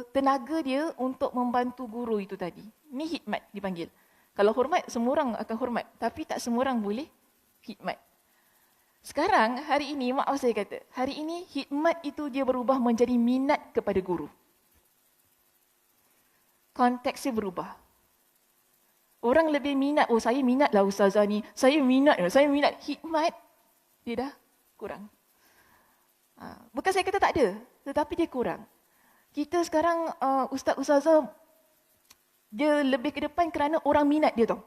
tenaga dia untuk membantu guru itu tadi. Ni khidmat dipanggil. Kalau hormat, semua orang akan hormat. Tapi tak semua orang boleh khidmat. Sekarang, hari ini, maaf saya kata, hari ini khidmat itu dia berubah menjadi minat kepada guru. Konteksnya berubah. Orang lebih minat, oh saya minat lah ustazah ni, saya minat. Hikmat, dia dah kurang. Bukan saya kata tak ada, tetapi dia kurang. Kita sekarang, ustaz-ustazah, dia lebih ke depan kerana orang minat dia tau.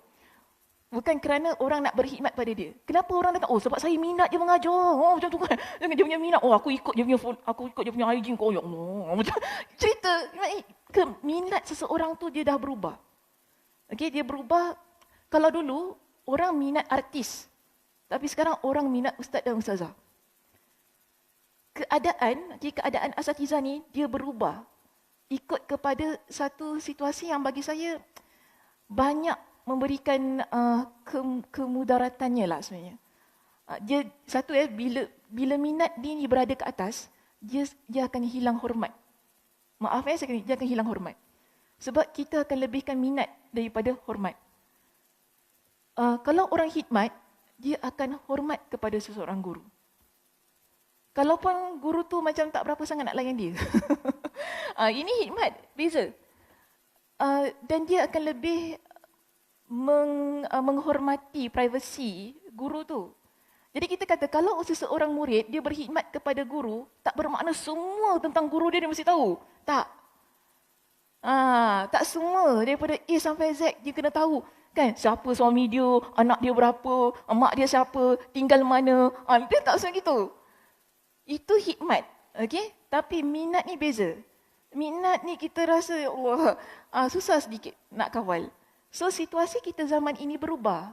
Bukan kerana orang nak berkhidmat pada dia. Kenapa orang datang? Oh sebab saya minat dia mengajar. Oh macam tu kan. Dia punya minat. Oh aku ikut dia punya IG kau. Ya Allah. Macam cerita. Minat seseorang tu dia dah berubah. Okay, dia berubah. Kalau dulu orang minat artis. Tapi sekarang orang minat ustaz dan ustazah. Keadaan asatizah ni dia berubah. Ikut kepada satu situasi yang bagi saya banyak memberikan kemudaratannya lah sebenarnya. Dia satu bila minat dia ni berada ke atas, dia akan hilang hormat. Maaf dia akan hilang hormat. Sebab kita akan lebihkan minat daripada hormat. Kalau orang khidmat, dia akan hormat kepada seseorang guru. Kalaupun guru tu macam tak berapa sangat nak layan dia. Ini khidmat, beza. Dan dia akan lebih menghormati privasi guru tu. Jadi kita kata kalau seseorang murid dia berkhidmat kepada guru, tak bermakna semua tentang guru dia mesti tahu. Tak. Tak semua daripada A sampai Z dia kena tahu. Kan siapa suami dia, anak dia berapa, mak dia siapa, tinggal mana. Dia tak semua gitu. Itu khidmat. Okay? Tapi minat ni beza. Minat ni kita rasa ya Allah, susah sedikit nak kawal. So situasi kita zaman ini berubah.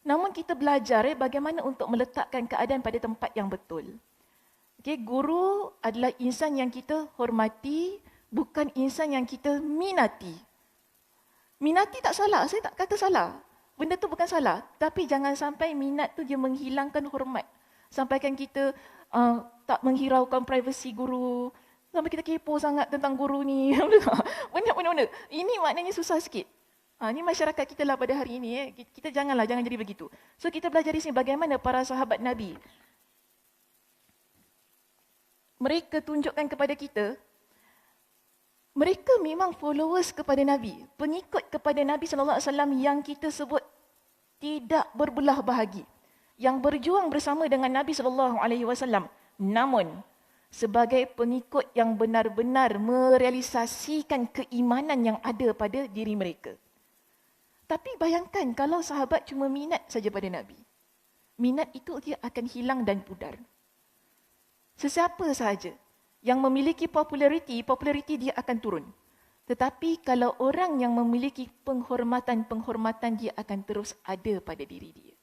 Namun kita belajar bagaimana untuk meletakkan keadaan pada tempat yang betul. Okay, guru adalah insan yang kita hormati, bukan insan yang kita minati. Minati tak salah, saya tak kata salah. Benda tu bukan salah. Tapi jangan sampai minat tu dia menghilangkan hormat. Sampaikan kita tak menghiraukan privasi guru. Sampai kita kepo sangat tentang guru ni. Benda-benda. Ini maknanya susah sikit. Ini masyarakat kita lah pada hari ini. Kita jangan jadi begitu. So kita belajar di sini bagaimana para sahabat Nabi. Mereka tunjukkan kepada kita, mereka memang followers kepada Nabi. Pengikut kepada Nabi SAW yang kita sebut tidak berbelah bahagi. Yang berjuang bersama dengan Nabi SAW. Namun, sebagai pengikut yang benar-benar merealisasikan keimanan yang ada pada diri mereka. Tapi bayangkan kalau sahabat cuma minat saja pada Nabi. Minat itu dia akan hilang dan pudar. Sesiapa sahaja yang memiliki populariti dia akan turun. Tetapi kalau orang yang memiliki penghormatan dia akan terus ada pada diri dia.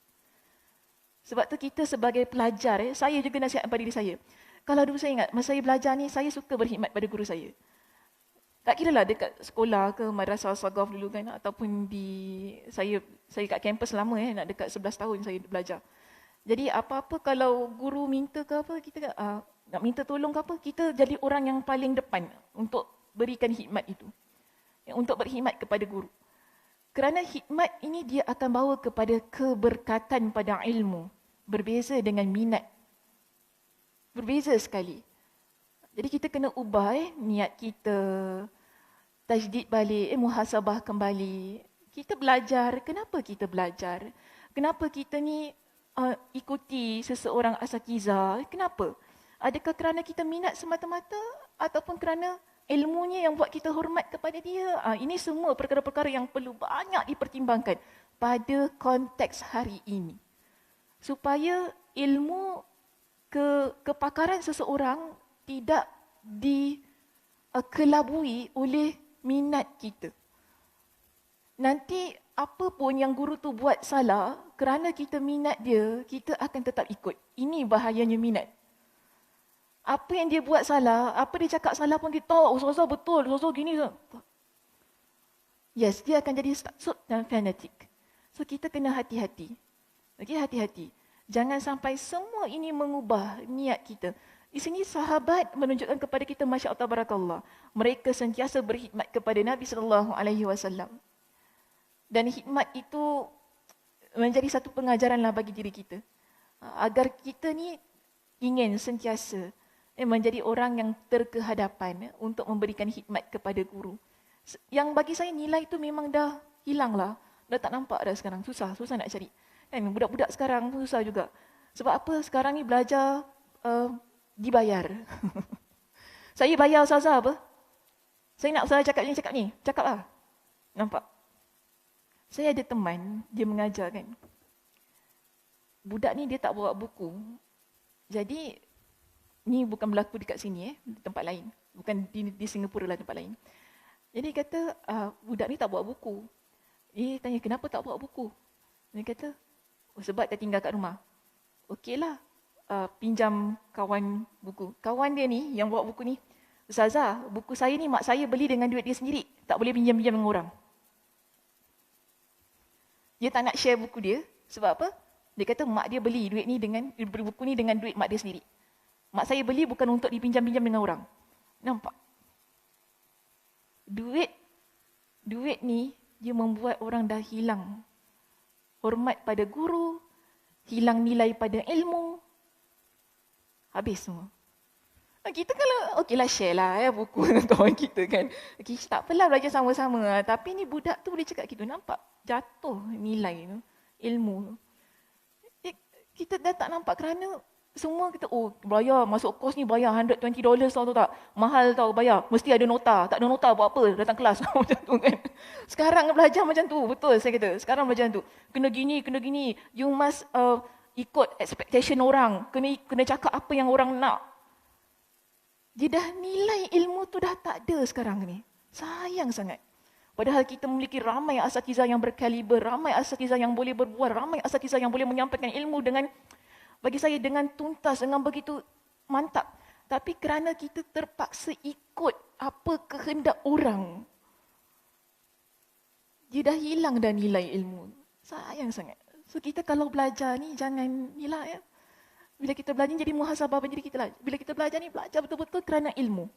Sebab tu kita sebagai pelajar, saya juga nasihat pada diri saya. Kalau dulu saya ingat, masa saya belajar ni, saya suka berkhidmat pada guru saya. Tak kira lah dekat sekolah ke madrasah Sagaf dulu kan, ataupun saya kat kampus lama nak dekat 11 tahun saya belajar. Jadi apa-apa kalau guru minta ke apa, kita nak minta tolong ke apa, kita jadi orang yang paling depan untuk berikan khidmat itu. Untuk berkhidmat kepada guru. Kerana khidmat ini dia akan bawa kepada keberkatan pada ilmu. Berbeza dengan minat. Berbeza sekali. Jadi kita kena ubah niat kita, tajdid balik, muhasabah kembali. Kita belajar, kenapa kita belajar? Kenapa kita ni ikuti seseorang asatizah? Kenapa? Adakah kerana kita minat semata-mata ataupun kerana ilmunya yang buat kita hormat kepada dia? Ini semua perkara-perkara yang perlu banyak dipertimbangkan pada konteks hari ini. Supaya ilmu kepakaran seseorang tidak dikelabui oleh minat kita. Nanti apa pun yang guru tu buat salah, kerana kita minat dia, kita akan tetap ikut. Ini bahayanya minat. Apa yang dia buat salah, apa dia cakap salah pun kita tahu, ustazah betul, ustazah gini. Yes, dia akan jadi taksub dan fanatik. So kita kena hati-hati. Okay, hati-hati. Jangan sampai semua ini mengubah niat kita. Di sini sahabat menunjukkan kepada kita, Masya Allah, Barakallah. Mereka sentiasa berkhidmat kepada Nabi SAW. Dan khidmat itu menjadi satu pengajaranlah bagi diri kita. Agar kita ni ingin sentiasa menjadi orang yang terkehadapan untuk memberikan khidmat kepada guru. Yang bagi saya nilai itu memang dah hilanglah. Dah tak nampak dah sekarang. Susah nak cari. Kan budak-budak sekarang pun susah juga. Sebab apa? Sekarang ni belajar dibayar. Saya bayar ustazah apa? Saya nak ustazah cakap ni. Cakap lah. Nampak? Saya ada teman, dia mengajar kan. Budak ni dia tak bawa buku. Jadi, ni bukan berlaku dekat sini di tempat lain. Bukan di Singapura lah, tempat lain. Jadi kata, budak ni tak bawa buku. Dia tanya, kenapa tak bawa buku? Dia kata, sebab dia tinggal kat rumah. Okeylah, pinjam kawan buku. Kawan dia ni, yang bawa buku ni, ustazah, buku saya ni mak saya beli dengan duit dia sendiri. Tak boleh pinjam-pinjam dengan orang. Dia tak nak share buku dia. Sebab apa? Dia kata mak dia beli duit ni beli buku ni dengan duit mak dia sendiri. Mak saya beli bukan untuk dipinjam-pinjam dengan orang. Nampak? Duit ni dia membuat orang dah hilang hormat pada guru, hilang nilai pada ilmu. Habis semua. Kita kalau okeylah share lah buku dengan kawan kita kan. Tak apalah belajar sama-sama. Tapi ni budak tu boleh cakap gitu. Nampak? Jatuh nilai tu, ilmu. Kita dah tak nampak kerana semua kita, bayar masuk kos ni bayar $120 tahu tak? Mahal tahu bayar. Mesti ada nota. Tak ada nota buat apa? Datang kelas macam tu kan. Sekarang belajar macam tu. Betul saya kata. Sekarang belajar tu. Kena gini. You must ikut expectation orang. Kena cakap apa yang orang nak. Dia dah nilai ilmu tu dah tak ada sekarang ni. Sayang sangat. Padahal kita memiliki ramai asatizah yang berkaliber, ramai asatizah yang boleh berbuat, ramai asatizah yang boleh menyampaikan ilmu dengan, bagi saya, dengan tuntas, dengan begitu mantap. Tapi kerana kita terpaksa ikut apa kehendak orang, dia dah hilang dah nilai ilmu. Sayang sangat. So kita kalau belajar ni jangan nilah ya. Bila kita belajar jadi muhasabah pada diri kita lah. Bila kita belajar ni belajar betul-betul kerana ilmu.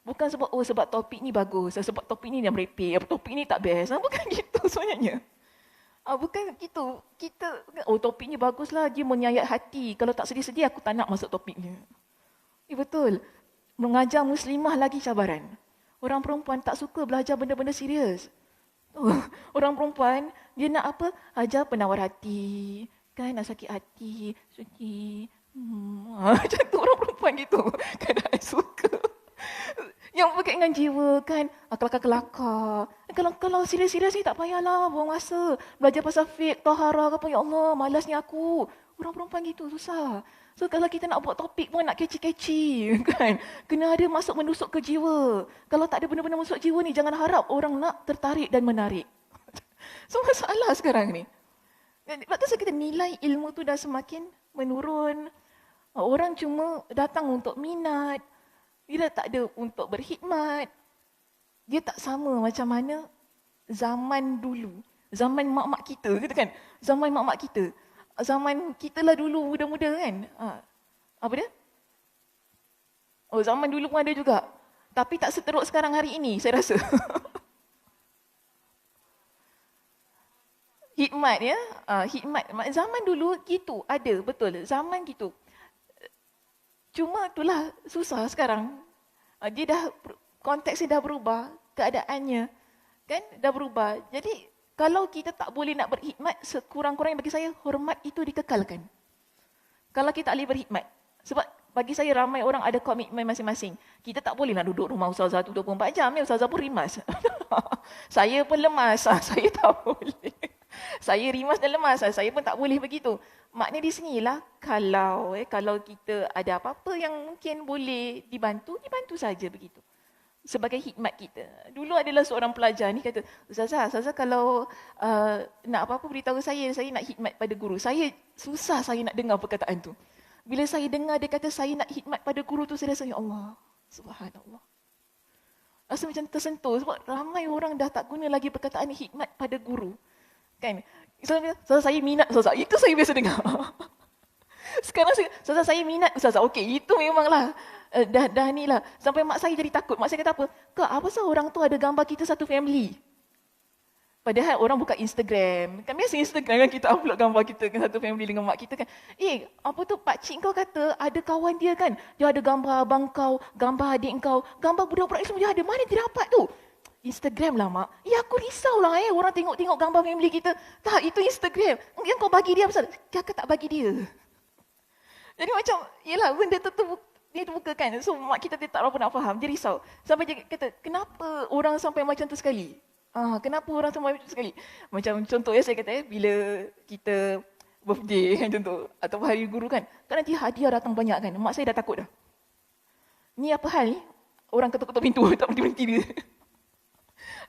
Bukan sebab topik ni bagus, sebab topik ni yang merepek, topik ni tak best. Bukan gitu sebenarnya. Bukan gitu. Topik ni baguslah, dia menyayat hati. Kalau tak sedih-sedih aku tak nak masuk topiknya. Betul. Mengajar muslimah lagi cabaran. Orang perempuan tak suka belajar benda-benda serius. Orang perempuan dia nak apa? Ajar penawar hati. Kan nak sakit hati, suci. Macam tu orang perempuan gitu. Kan I suka. Yang berkait dengan jiwa kan, kelakar-kelakar. Kalau serius-serius ni tak payahlah, buang masa. Belajar pasal fiqh, taharah ke apa, ya Allah, malasnya aku. Orang perempuan gitu, susah. So kalau kita nak buat topik pun nak keci-keci kan. Kena ada masuk menusuk ke jiwa. Kalau tak ada benda-benda masuk jiwa ni, jangan harap orang nak tertarik dan menarik. So masalah sekarang ni. Sebab tu saya kata nilai ilmu tu dah semakin menurun. Orang cuma datang untuk minat. Dia tak ada untuk berkhidmat. Dia tak sama macam mana zaman dulu. Zaman mak-mak kita, gitu kan? Zaman mak-mak kita. Zaman kita lah dulu muda-muda kan? Apa dia? Zaman dulu pun ada juga. Tapi tak seteruk sekarang hari ini, saya rasa. Hikmat ya. Hikmat. Zaman dulu gitu, ada, betul. Zaman gitu. Cuma itulah susah sekarang. Dia dah, konteksnya dah berubah, keadaannya kan dah berubah. Jadi kalau kita tak boleh nak berkhidmat, sekurang-kurangnya bagi saya hormat itu dikekalkan. Kalau kita tak boleh berkhidmat, sebab bagi saya ramai orang ada komitmen masing-masing. Kita tak boleh nak duduk rumah ustazah tu 24 jam ya, ustazah pun rimas. Saya pun lemas, saya tak boleh. Saya rimas dan lemas, saya pun tak boleh begitu. Maknanya di sinilah kalau kita ada apa-apa yang mungkin boleh dibantu saja begitu. Sebagai khidmat kita. Dulu adalah seorang pelajar ni kata, Ustazah kalau nak apa-apa beritahu saya nak khidmat pada guru. Susah saya nak dengar perkataan tu. Bila saya dengar dia kata saya nak khidmat pada guru tu, saya rasa, ya Allah, subhanallah. Rasa macam tersentuh sebab ramai orang dah tak guna lagi perkataan khidmat pada guru. Kan? Saya minat Ustazah. Itu saya biasa dengar. Sekarang Ustazah saya minat Ustazah. Okey, itu memanglah dah ni lah. Sampai mak saya jadi takut. Mak saya kata apa? Kak, apa sah orang tu ada gambar kita satu family? Padahal orang buka Instagram. Kan biasa Instagram kan kita upload gambar kita kan satu family dengan mak kita kan. Apa tu pakcik kau kata ada kawan dia kan. Dia ada gambar abang kau, gambar adik kau, gambar budak-budak semua dia ada. Mana dia dapat tu? Instagram lah mak. Ya aku risau lah orang tengok-tengok gambar family kita. Tak, itu Instagram. Yang kau bagi dia pasal kakak tak bagi dia. Jadi macam, yelah benda tu dia terbuka kan. So mak kita dia tak apa nak faham, dia risau. Sampai dia kata, kenapa orang sampai macam tu sekali? Kenapa orang sampai macam tu sekali? Macam contoh saya kata, bila kita birthday kan contoh, atau hari guru kan nanti hadiah datang banyak kan. Mak saya dah takut dah. Ni apa hal ni? Orang ketuk-ketuk pintu, tak berhenti-berhenti dia.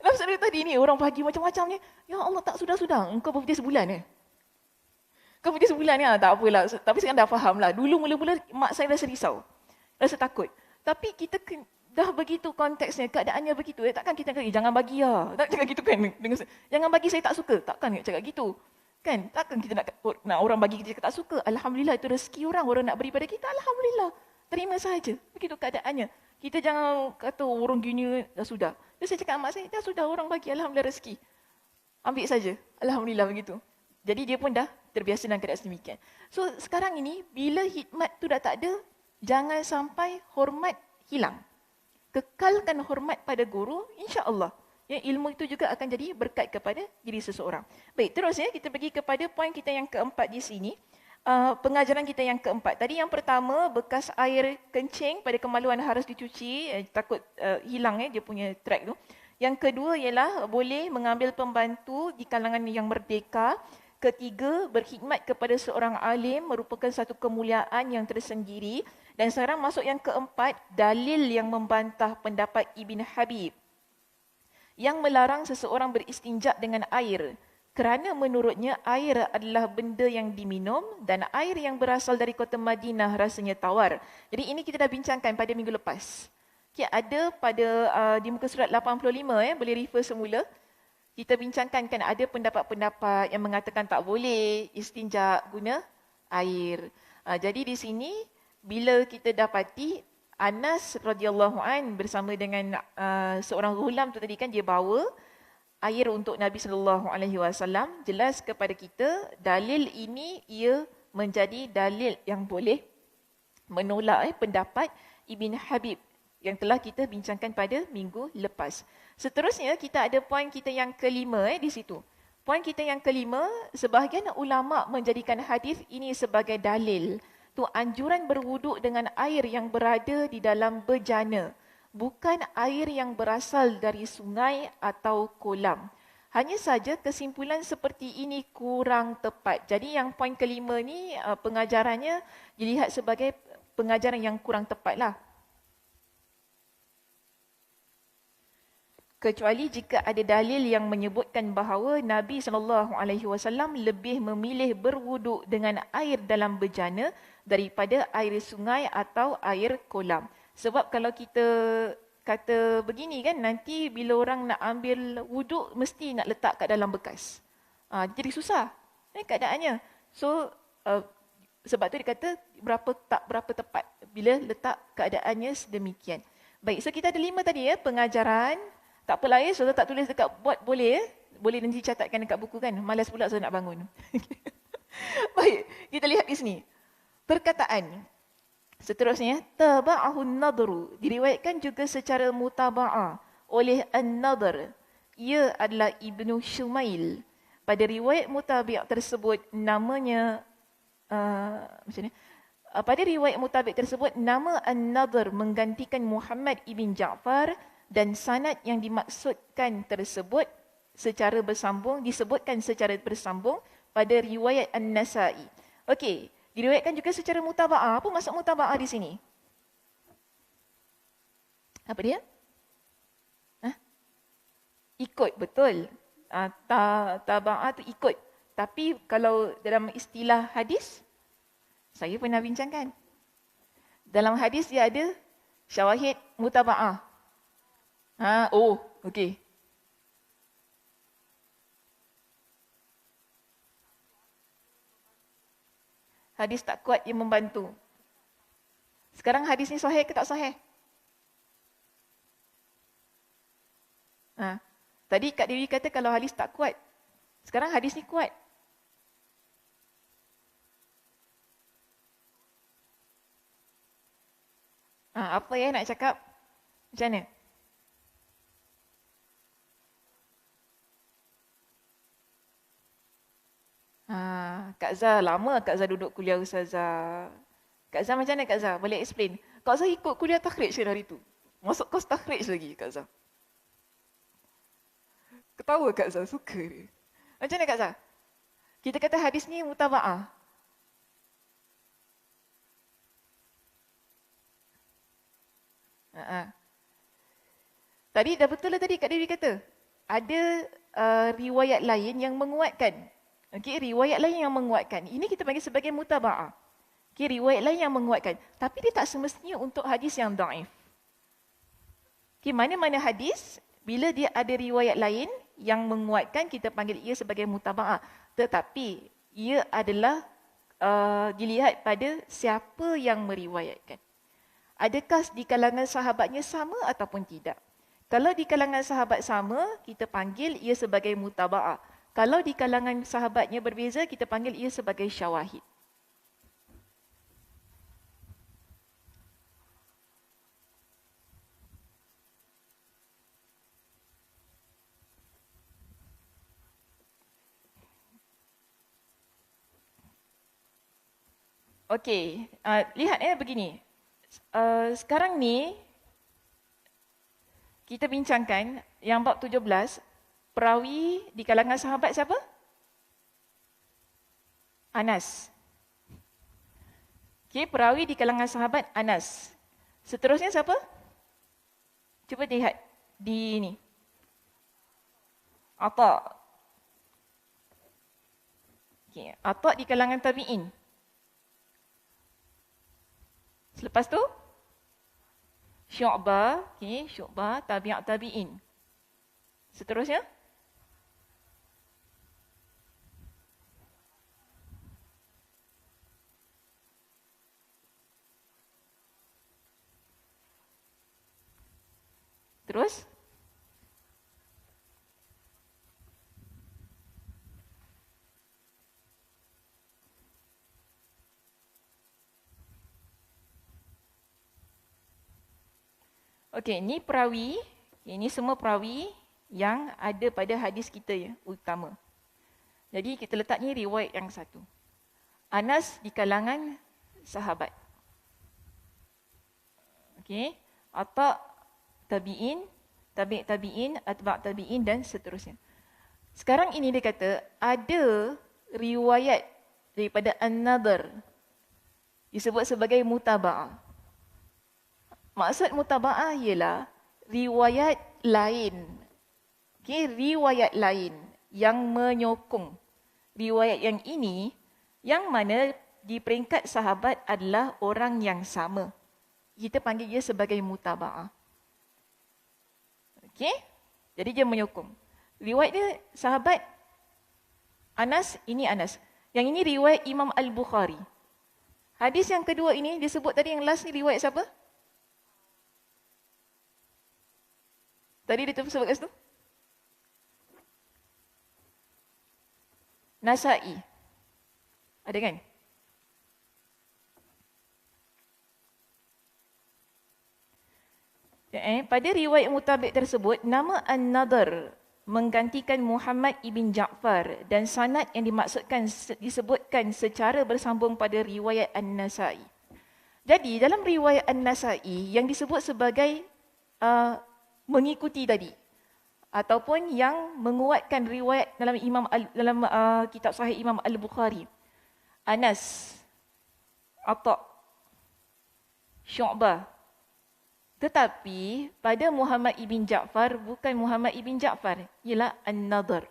Lepas dari tadi ni, orang bagi macam-macam ni. Ya Allah, tak sudah-sudah. Engkau birthday sebulan Kau birthday sebulan ni, tak apalah. Tapi sekarang dah faham lah. Dulu mula-mula, mak saya rasa risau. Rasa takut. Tapi kita dah begitu konteksnya, keadaannya begitu. Takkan kita kata, jangan bagi lah. Tak cakap gitu kan. Jangan bagi, saya tak suka. Takkan cakap gitu. Kan? Takkan kita nak orang bagi kita tak suka. Alhamdulillah, itu rezeki orang. Orang nak beri pada kita, Alhamdulillah. Terima sahaja. Begitu keadaannya. Kita jangan kata orang gini, dah sudah. Terus saya cakap mak saya, dah sudah orang bagi, Alhamdulillah rezeki. Ambil saja. Alhamdulillah begitu. Jadi dia pun dah terbiasa dengan keadaan sedemikian. So sekarang ini, bila hikmat tu dah tak ada, jangan sampai hormat hilang. Kekalkan hormat pada guru, insya-Allah. Ya, ilmu itu juga akan jadi berkat kepada diri seseorang. Baik, terus ya, kita pergi kepada poin kita yang keempat di sini. Pengajaran kita yang keempat. Tadi yang pertama, bekas air kencing pada kemaluan harus dicuci, takut hilang dia punya track tu. Yang kedua ialah boleh mengambil pembantu di kalangan yang merdeka. Ketiga, berkhidmat kepada seorang alim merupakan satu kemuliaan yang tersendiri. Dan sekarang masuk yang keempat, dalil yang membantah pendapat Ibn Habib yang melarang seseorang beristinja dengan air. Kerana menurutnya air adalah benda yang diminum dan air yang berasal dari kota Madinah rasanya tawar. Jadi ini kita dah bincangkan pada minggu lepas. Okay, ada pada di muka surat 85 boleh refer semula. Kita bincangkan kan ada pendapat-pendapat yang mengatakan tak boleh istinja guna air. Jadi di sini bila kita dapati Anas radhiyallahu an bersama dengan seorang ghulam tu tadi kan dia bawa air untuk Nabi sallallahu alaihi wasallam, jelas kepada kita dalil ini ia menjadi dalil yang boleh menolak pendapat Ibn Habib yang telah kita bincangkan pada minggu lepas. Seterusnya kita ada poin kita yang kelima di situ. Poin kita yang kelima, sebahagian ulama menjadikan hadis ini sebagai dalil tu anjuran berwuduk dengan air yang berada di dalam bejana, bukan air yang berasal dari sungai atau kolam. Hanya saja kesimpulan seperti ini kurang tepat. Jadi yang poin kelima ni pengajarannya dilihat sebagai pengajaran yang kurang tepat lah. Kecuali jika ada dalil yang menyebutkan bahawa Nabi SAW lebih memilih berwuduk dengan air dalam bejana daripada air sungai atau air kolam. Sebab kalau kita kata begini kan, nanti bila orang nak ambil wuduk, mesti nak letak kat dalam bekas. Jadi susah keadaannya. So, sebab tu dia kata berapa tepat bila letak keadaannya sedemikian. Baik, so kita ada 5 tadi pengajaran. Tak apalah saudara tak tulis dekat board boleh Boleh nanti catatkan dekat buku kan. Malas pula saudara nak bangun. Baik, kita lihat di sini. Perkataan. Seterusnya, taba'ahun nadru. Diriwayatkan juga secara mutaba'ah oleh An-Nadr. Ia adalah Ibnu Shumail. Pada riwayat mutabi' tersebut, namanya... macam ni? Pada riwayat mutabi' tersebut, nama An-Nadr menggantikan Muhammad ibn Ja'far dan sanad yang dimaksudkan tersebut secara bersambung, disebutkan secara bersambung pada riwayat An-Nasa'i. Okey, diriwayatkan juga secara mutaba'ah. Apa maksud mutaba'ah di sini? Apa dia? Ikut, betul. Taba'ah tu ikut. Tapi kalau dalam istilah hadis, saya pernah bincangkan. Dalam hadis dia ada syawahid mutaba'ah. Okey. Hadis tak kuat dia membantu. Sekarang hadis ni sahih ke tak sahih? Tadi Kak Dewi kata kalau hadis tak kuat. Sekarang hadis ni kuat. Apa nak cakap? Macam mana? Kak Zah, lama Kak Zah duduk kuliah Ustazah. Kak Zah macam mana Kak Zah? Boleh explain? Kak Zah ikut kuliah takhrij kan hari tu? Masuk kos takhrij lagi Kak Zah. Ketawa Kak Zah, suka dia. Macam mana Kak Zah? Kita kata hadis ni mutaba'ah. Tadi dah betul lah tadi Kak Dewi kata. Ada riwayat lain yang menguatkan. Okey, riwayat lain yang menguatkan. Ini kita panggil sebagai mutaba'ah. Okey, riwayat lain yang menguatkan. Tapi dia tak semestinya untuk hadis yang daif. Okey, mana-mana hadis, bila dia ada riwayat lain yang menguatkan, kita panggil ia sebagai mutaba'ah. Tetapi, ia adalah dilihat pada siapa yang meriwayatkan. Adakah di kalangan sahabatnya sama ataupun tidak? Kalau di kalangan sahabat sama, kita panggil ia sebagai mutaba'ah. Kalau di kalangan sahabatnya berbeza, kita panggil ia sebagai syawahid. Okey, lihat begini. Sekarang ni, kita bincangkan yang bab 17, perawi di kalangan sahabat siapa? Anas. Okey, perawi di kalangan sahabat Anas. Seterusnya siapa? Cuba lihat di ini. Atha. Okey, Atha di kalangan tabi'in. Selepas tu Syu'bah, okey, Syu'bah tabi'in. Seterusnya terus okey, ni perawi, ini semua perawi yang ada pada hadis kita ya, utama. Jadi kita letak ni riwayat yang satu. Anas di kalangan sahabat. Okey, Atha tabi'in, tabi'in, atba' tabi'in dan seterusnya. Sekarang ini dia kata ada riwayat daripada An-Nadhr disebut sebagai mutaba'ah. Maksud mutaba'ah ialah riwayat lain. Okey, riwayat lain yang menyokong riwayat yang ini, yang mana di peringkat sahabat adalah orang yang sama. Kita panggil dia sebagai mutaba'ah. Okey? Jadi dia menyokong. Riwayat dia sahabat Anas, ini Anas. Yang ini riwayat Imam Al-Bukhari. Hadis yang kedua ini disebut tadi yang last ni riwayat siapa? Tadi dia sebut kat situ? Nasa'i. Ada kan? Pada riwayat mutabik tersebut, nama An-Nadhr menggantikan Muhammad ibn Ja'far dan sanad yang dimaksudkan disebutkan secara bersambung pada riwayat An-Nasa'i. Jadi dalam riwayat An-Nasa'i yang disebut sebagai mengikuti tadi ataupun yang menguatkan riwayat dalam kitab Sahih Imam Al-Bukhari, Anas, Atha, Syu'bah. Tetapi pada Muhammad ibn Ja'far bukan Muhammad ibn Ja'far, ialah An-Nadhr.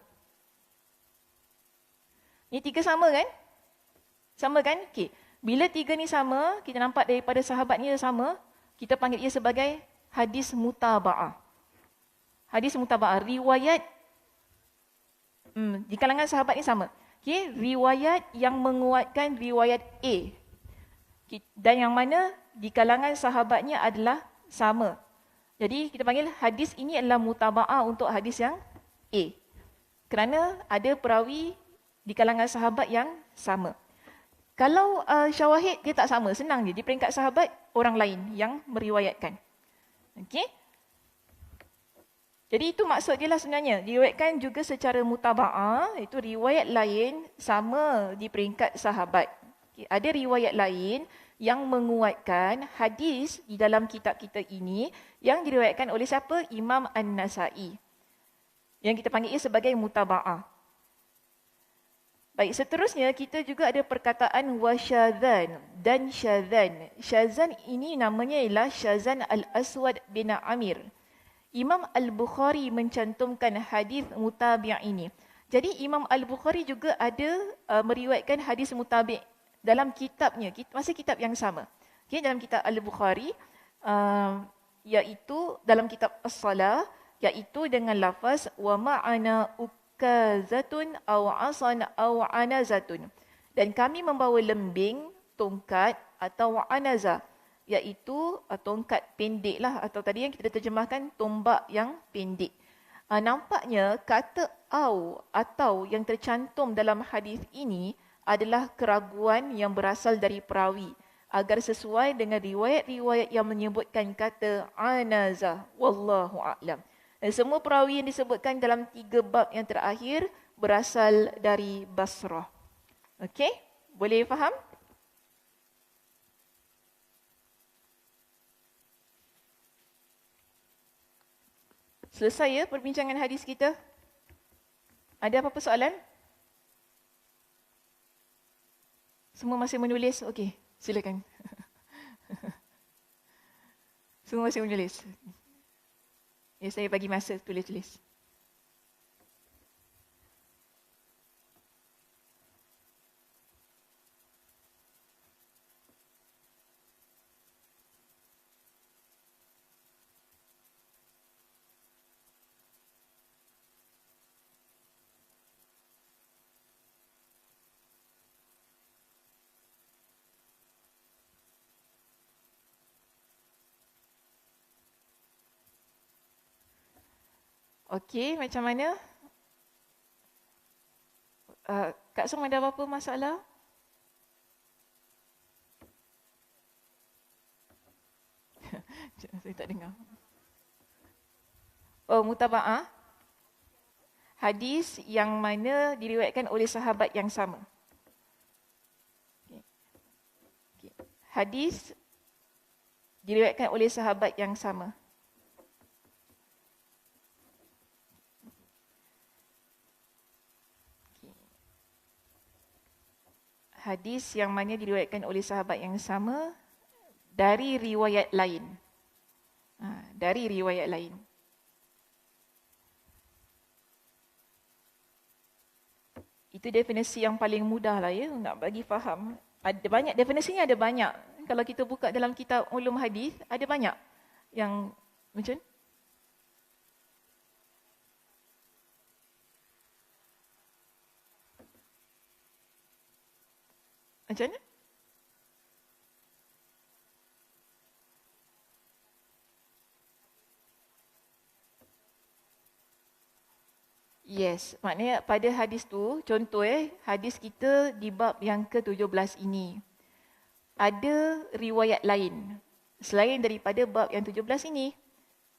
Ini tiga sama kan? Sama kan? Okey. Bila tiga ni sama, kita nampak daripada sahabatnya sama, kita panggil ia sebagai hadis mutaba'ah. Hadis mutaba'ah, riwayat di kalangan sahabat ni sama. Okey, riwayat yang menguatkan riwayat A. Dan yang mana di kalangan sahabatnya adalah sama. Jadi kita panggil hadis ini adalah mutaba'ah untuk hadis yang A. Kerana ada perawi di kalangan sahabat yang sama. Kalau syawahid dia tak sama, senang je. Di peringkat sahabat orang lain yang meriwayatkan. Okey. Jadi itu maksud dia lah sebenarnya. Diriwayatkan juga secara mutaba'ah, itu riwayat lain sama di peringkat sahabat. Okay. Ada riwayat lain yang menguatkan hadis di dalam kitab kita ini yang diriwayatkan oleh siapa? Imam An-Nasai. Yang kita panggil ia sebagai mutaba'ah. Baik, seterusnya kita juga ada perkataan wasyadhan dan syadhan. Syazan ini namanya ialah Syazan Al-Aswad bin Amir. Imam Al-Bukhari mencantumkan hadis mutabi' ini. Jadi Imam Al-Bukhari juga ada meriwayatkan hadis mutabi' dalam kitabnya, masih kitab yang sama. Okay, dalam kitab Al-Bukhari, iaitu dalam kitab As-Salah, iaitu dengan lafaz wa ma'ana ukazatun aw asan aw anazatun. Dan kami membawa lembing, tongkat atau anaza, iaitu tongkat pendek lah, atau tadi yang kita terjemahkan tombak yang pendek. Nampaknya kata au atau yang tercantum dalam hadis ini adalah keraguan yang berasal dari perawi agar sesuai dengan riwayat-riwayat yang menyebutkan kata anaza. Wallahu a'lam. Dan semua perawi yang disebutkan dalam 3 bab yang terakhir berasal dari Basrah. Okey? Boleh faham? Selesai ya perbincangan hadis kita? Ada apa-apa soalan? Semua masih menulis? Okey, silakan. Semua masih menulis? Ya, saya bagi masa tulis-tulis. Okey, macam mana? Kak Som ada apa-apa masalah? Saya tak dengar. Oh, mutaba'ah. Hadis yang mana diriwayatkan oleh sahabat yang sama. Okay. Hadis diriwayatkan oleh sahabat yang sama. Hadis yang mana diriwayatkan oleh sahabat yang sama dari riwayat lain. Dari riwayat lain. Itu definisi yang paling mudah lah ya, nak bagi faham. Ada banyak, definisinya ada banyak. Kalau kita buka dalam kitab ulum hadis, ada banyak yang macam macam mana? Yes, maknanya pada hadis tu, contoh hadis kita di bab yang ke-17 ini. Ada riwayat lain selain daripada bab yang 17 ini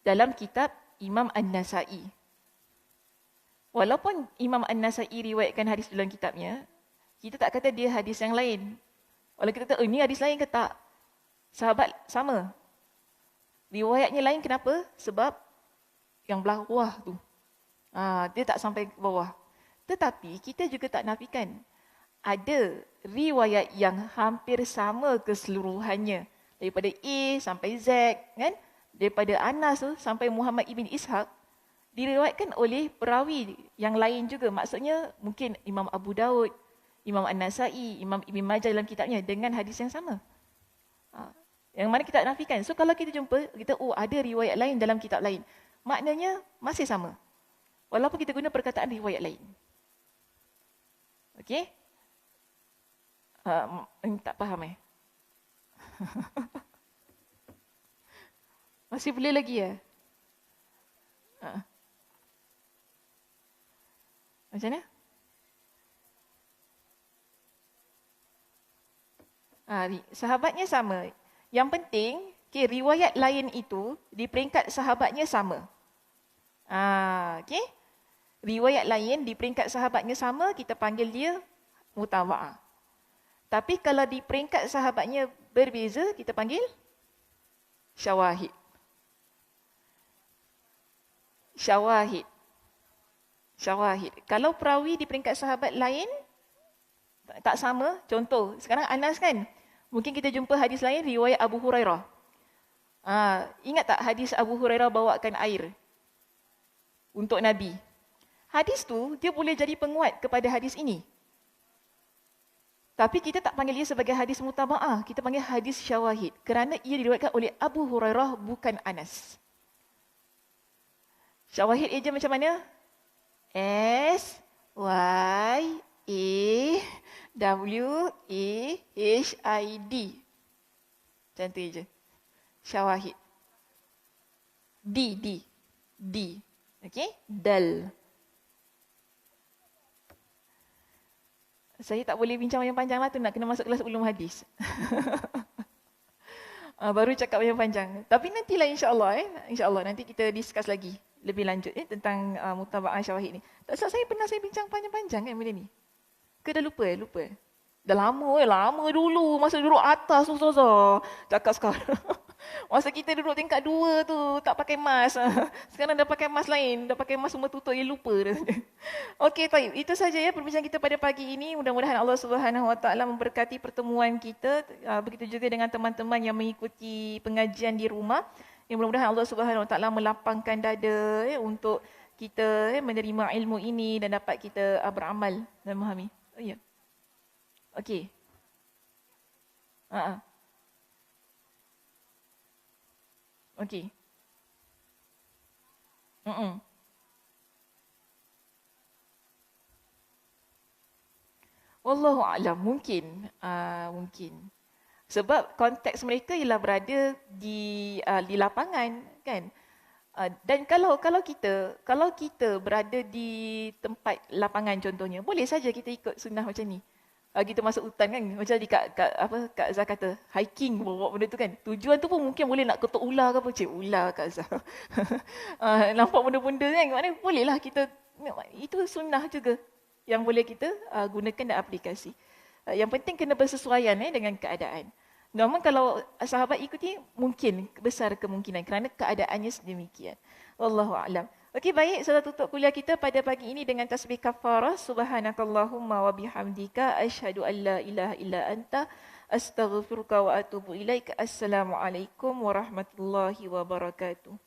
dalam kitab Imam An-Nasai. Walaupun Imam An-Nasai riwayatkan hadis dalam kitabnya, kita tak kata dia hadis yang lain. Walau kita kata, ini hadis lain ke tak? Sahabat sama. Riwayatnya lain kenapa? Sebab yang belah bawah tu. Dia tak sampai ke bawah. Tetapi kita juga tak nafikan ada riwayat yang hampir sama keseluruhannya. Daripada A sampai Z, kan? Daripada Anas tu sampai Muhammad ibn Ishaq, diriwayatkan oleh perawi yang lain juga. Maksudnya mungkin Imam Abu Daud, Imam An-Nasai, Imam Ibn Majah dalam kitabnya dengan hadis yang sama. Yang mana kita nafikan. So kalau kita jumpa, kita ada riwayat lain dalam kitab lain. Maknanya masih sama. Walaupun kita guna perkataan riwayat lain. Okey? Tak faham Masih boleh lagi ya? Macam mana? Sahabatnya sama. Yang penting, riwayat lain itu di peringkat sahabatnya sama. Okey. Riwayat lain di peringkat sahabatnya sama, kita panggil dia mutaba'ah. Tapi kalau di peringkat sahabatnya berbeza, kita panggil syawahid. Syawahid. Syawahid. Kalau perawi di peringkat sahabat lain, tak sama. Contoh, sekarang Anas kan, mungkin kita jumpa hadis lain, riwayat Abu Hurairah. Ingat tak hadis Abu Hurairah bawakan air untuk Nabi? Hadis tu, dia boleh jadi penguat kepada hadis ini. Tapi kita tak panggil dia sebagai hadis mutaba'ah, kita panggil hadis syawahid. Kerana ia diriwayatkan oleh Abu Hurairah, bukan Anas. Syawahid eja macam mana? S-Y-A-W-A-H-I-D. Macam tu je. Syawahid. D. Okey? Dal. Saya tak boleh bincang yang panjang lah tu, nak kena masuk kelas ulum hadis. Baru cakap yang panjang. Tapi nantilah insya-Allah insya-Allah nanti kita discuss lagi lebih lanjut tentang mutaba'ah syawahid ni. Tak salah saya pernah saya bincang panjang-panjang kan benda ni. Ke dah lupa? Dah lama dulu masa duduk atas tu Ustazah. Cakap sekarang. Masa kita duduk tingkat 2 tu tak pakai mask. Sekarang dah pakai mask lain, dah pakai mask semua tutup, lupa dah. Okey, baik. Itu saja ya perbincangan kita pada pagi ini. Mudah-mudahan Allah Subhanahu Wa Taala memberkati pertemuan kita. Begitu juga dengan teman-teman yang mengikuti pengajian di rumah. Yang mudah-mudahan Allah Subhanahu Wa Taala melapangkan dada untuk kita menerima ilmu ini dan dapat kita beramal dan memahami. Oh ya. Okey. Okey. Wallahu a'lam, mungkin. Sebab konteks mereka ialah berada di lapangan kan. Dan kalau kita berada di tempat lapangan contohnya, boleh saja kita ikut sunnah macam ni. Kita masuk hutan kan, macam tadi Kak Azhar kata, hiking bawa benda tu kan. Tujuan tu pun mungkin boleh nak ketuk ular ke apa. Ular Kak Azhar. Nampak benda-benda kan, maknanya bolehlah kita, itu sunnah juga yang boleh kita gunakan dan aplikasi. Yang penting kena bersesuaian dengan keadaan. Namun kalau sahabat ikuti, mungkin besar kemungkinan kerana keadaannya sedemikian. Wallahu a'lam. Okey, baik, sudah tutup kuliah kita pada pagi ini dengan tasbih kafarah. Subhanakallahumma wa bihamdika asyhadu an la ilaha illa anta astaghfiruka wa atubu ilaik. Assalamualaikum warahmatullahi wabarakatuh.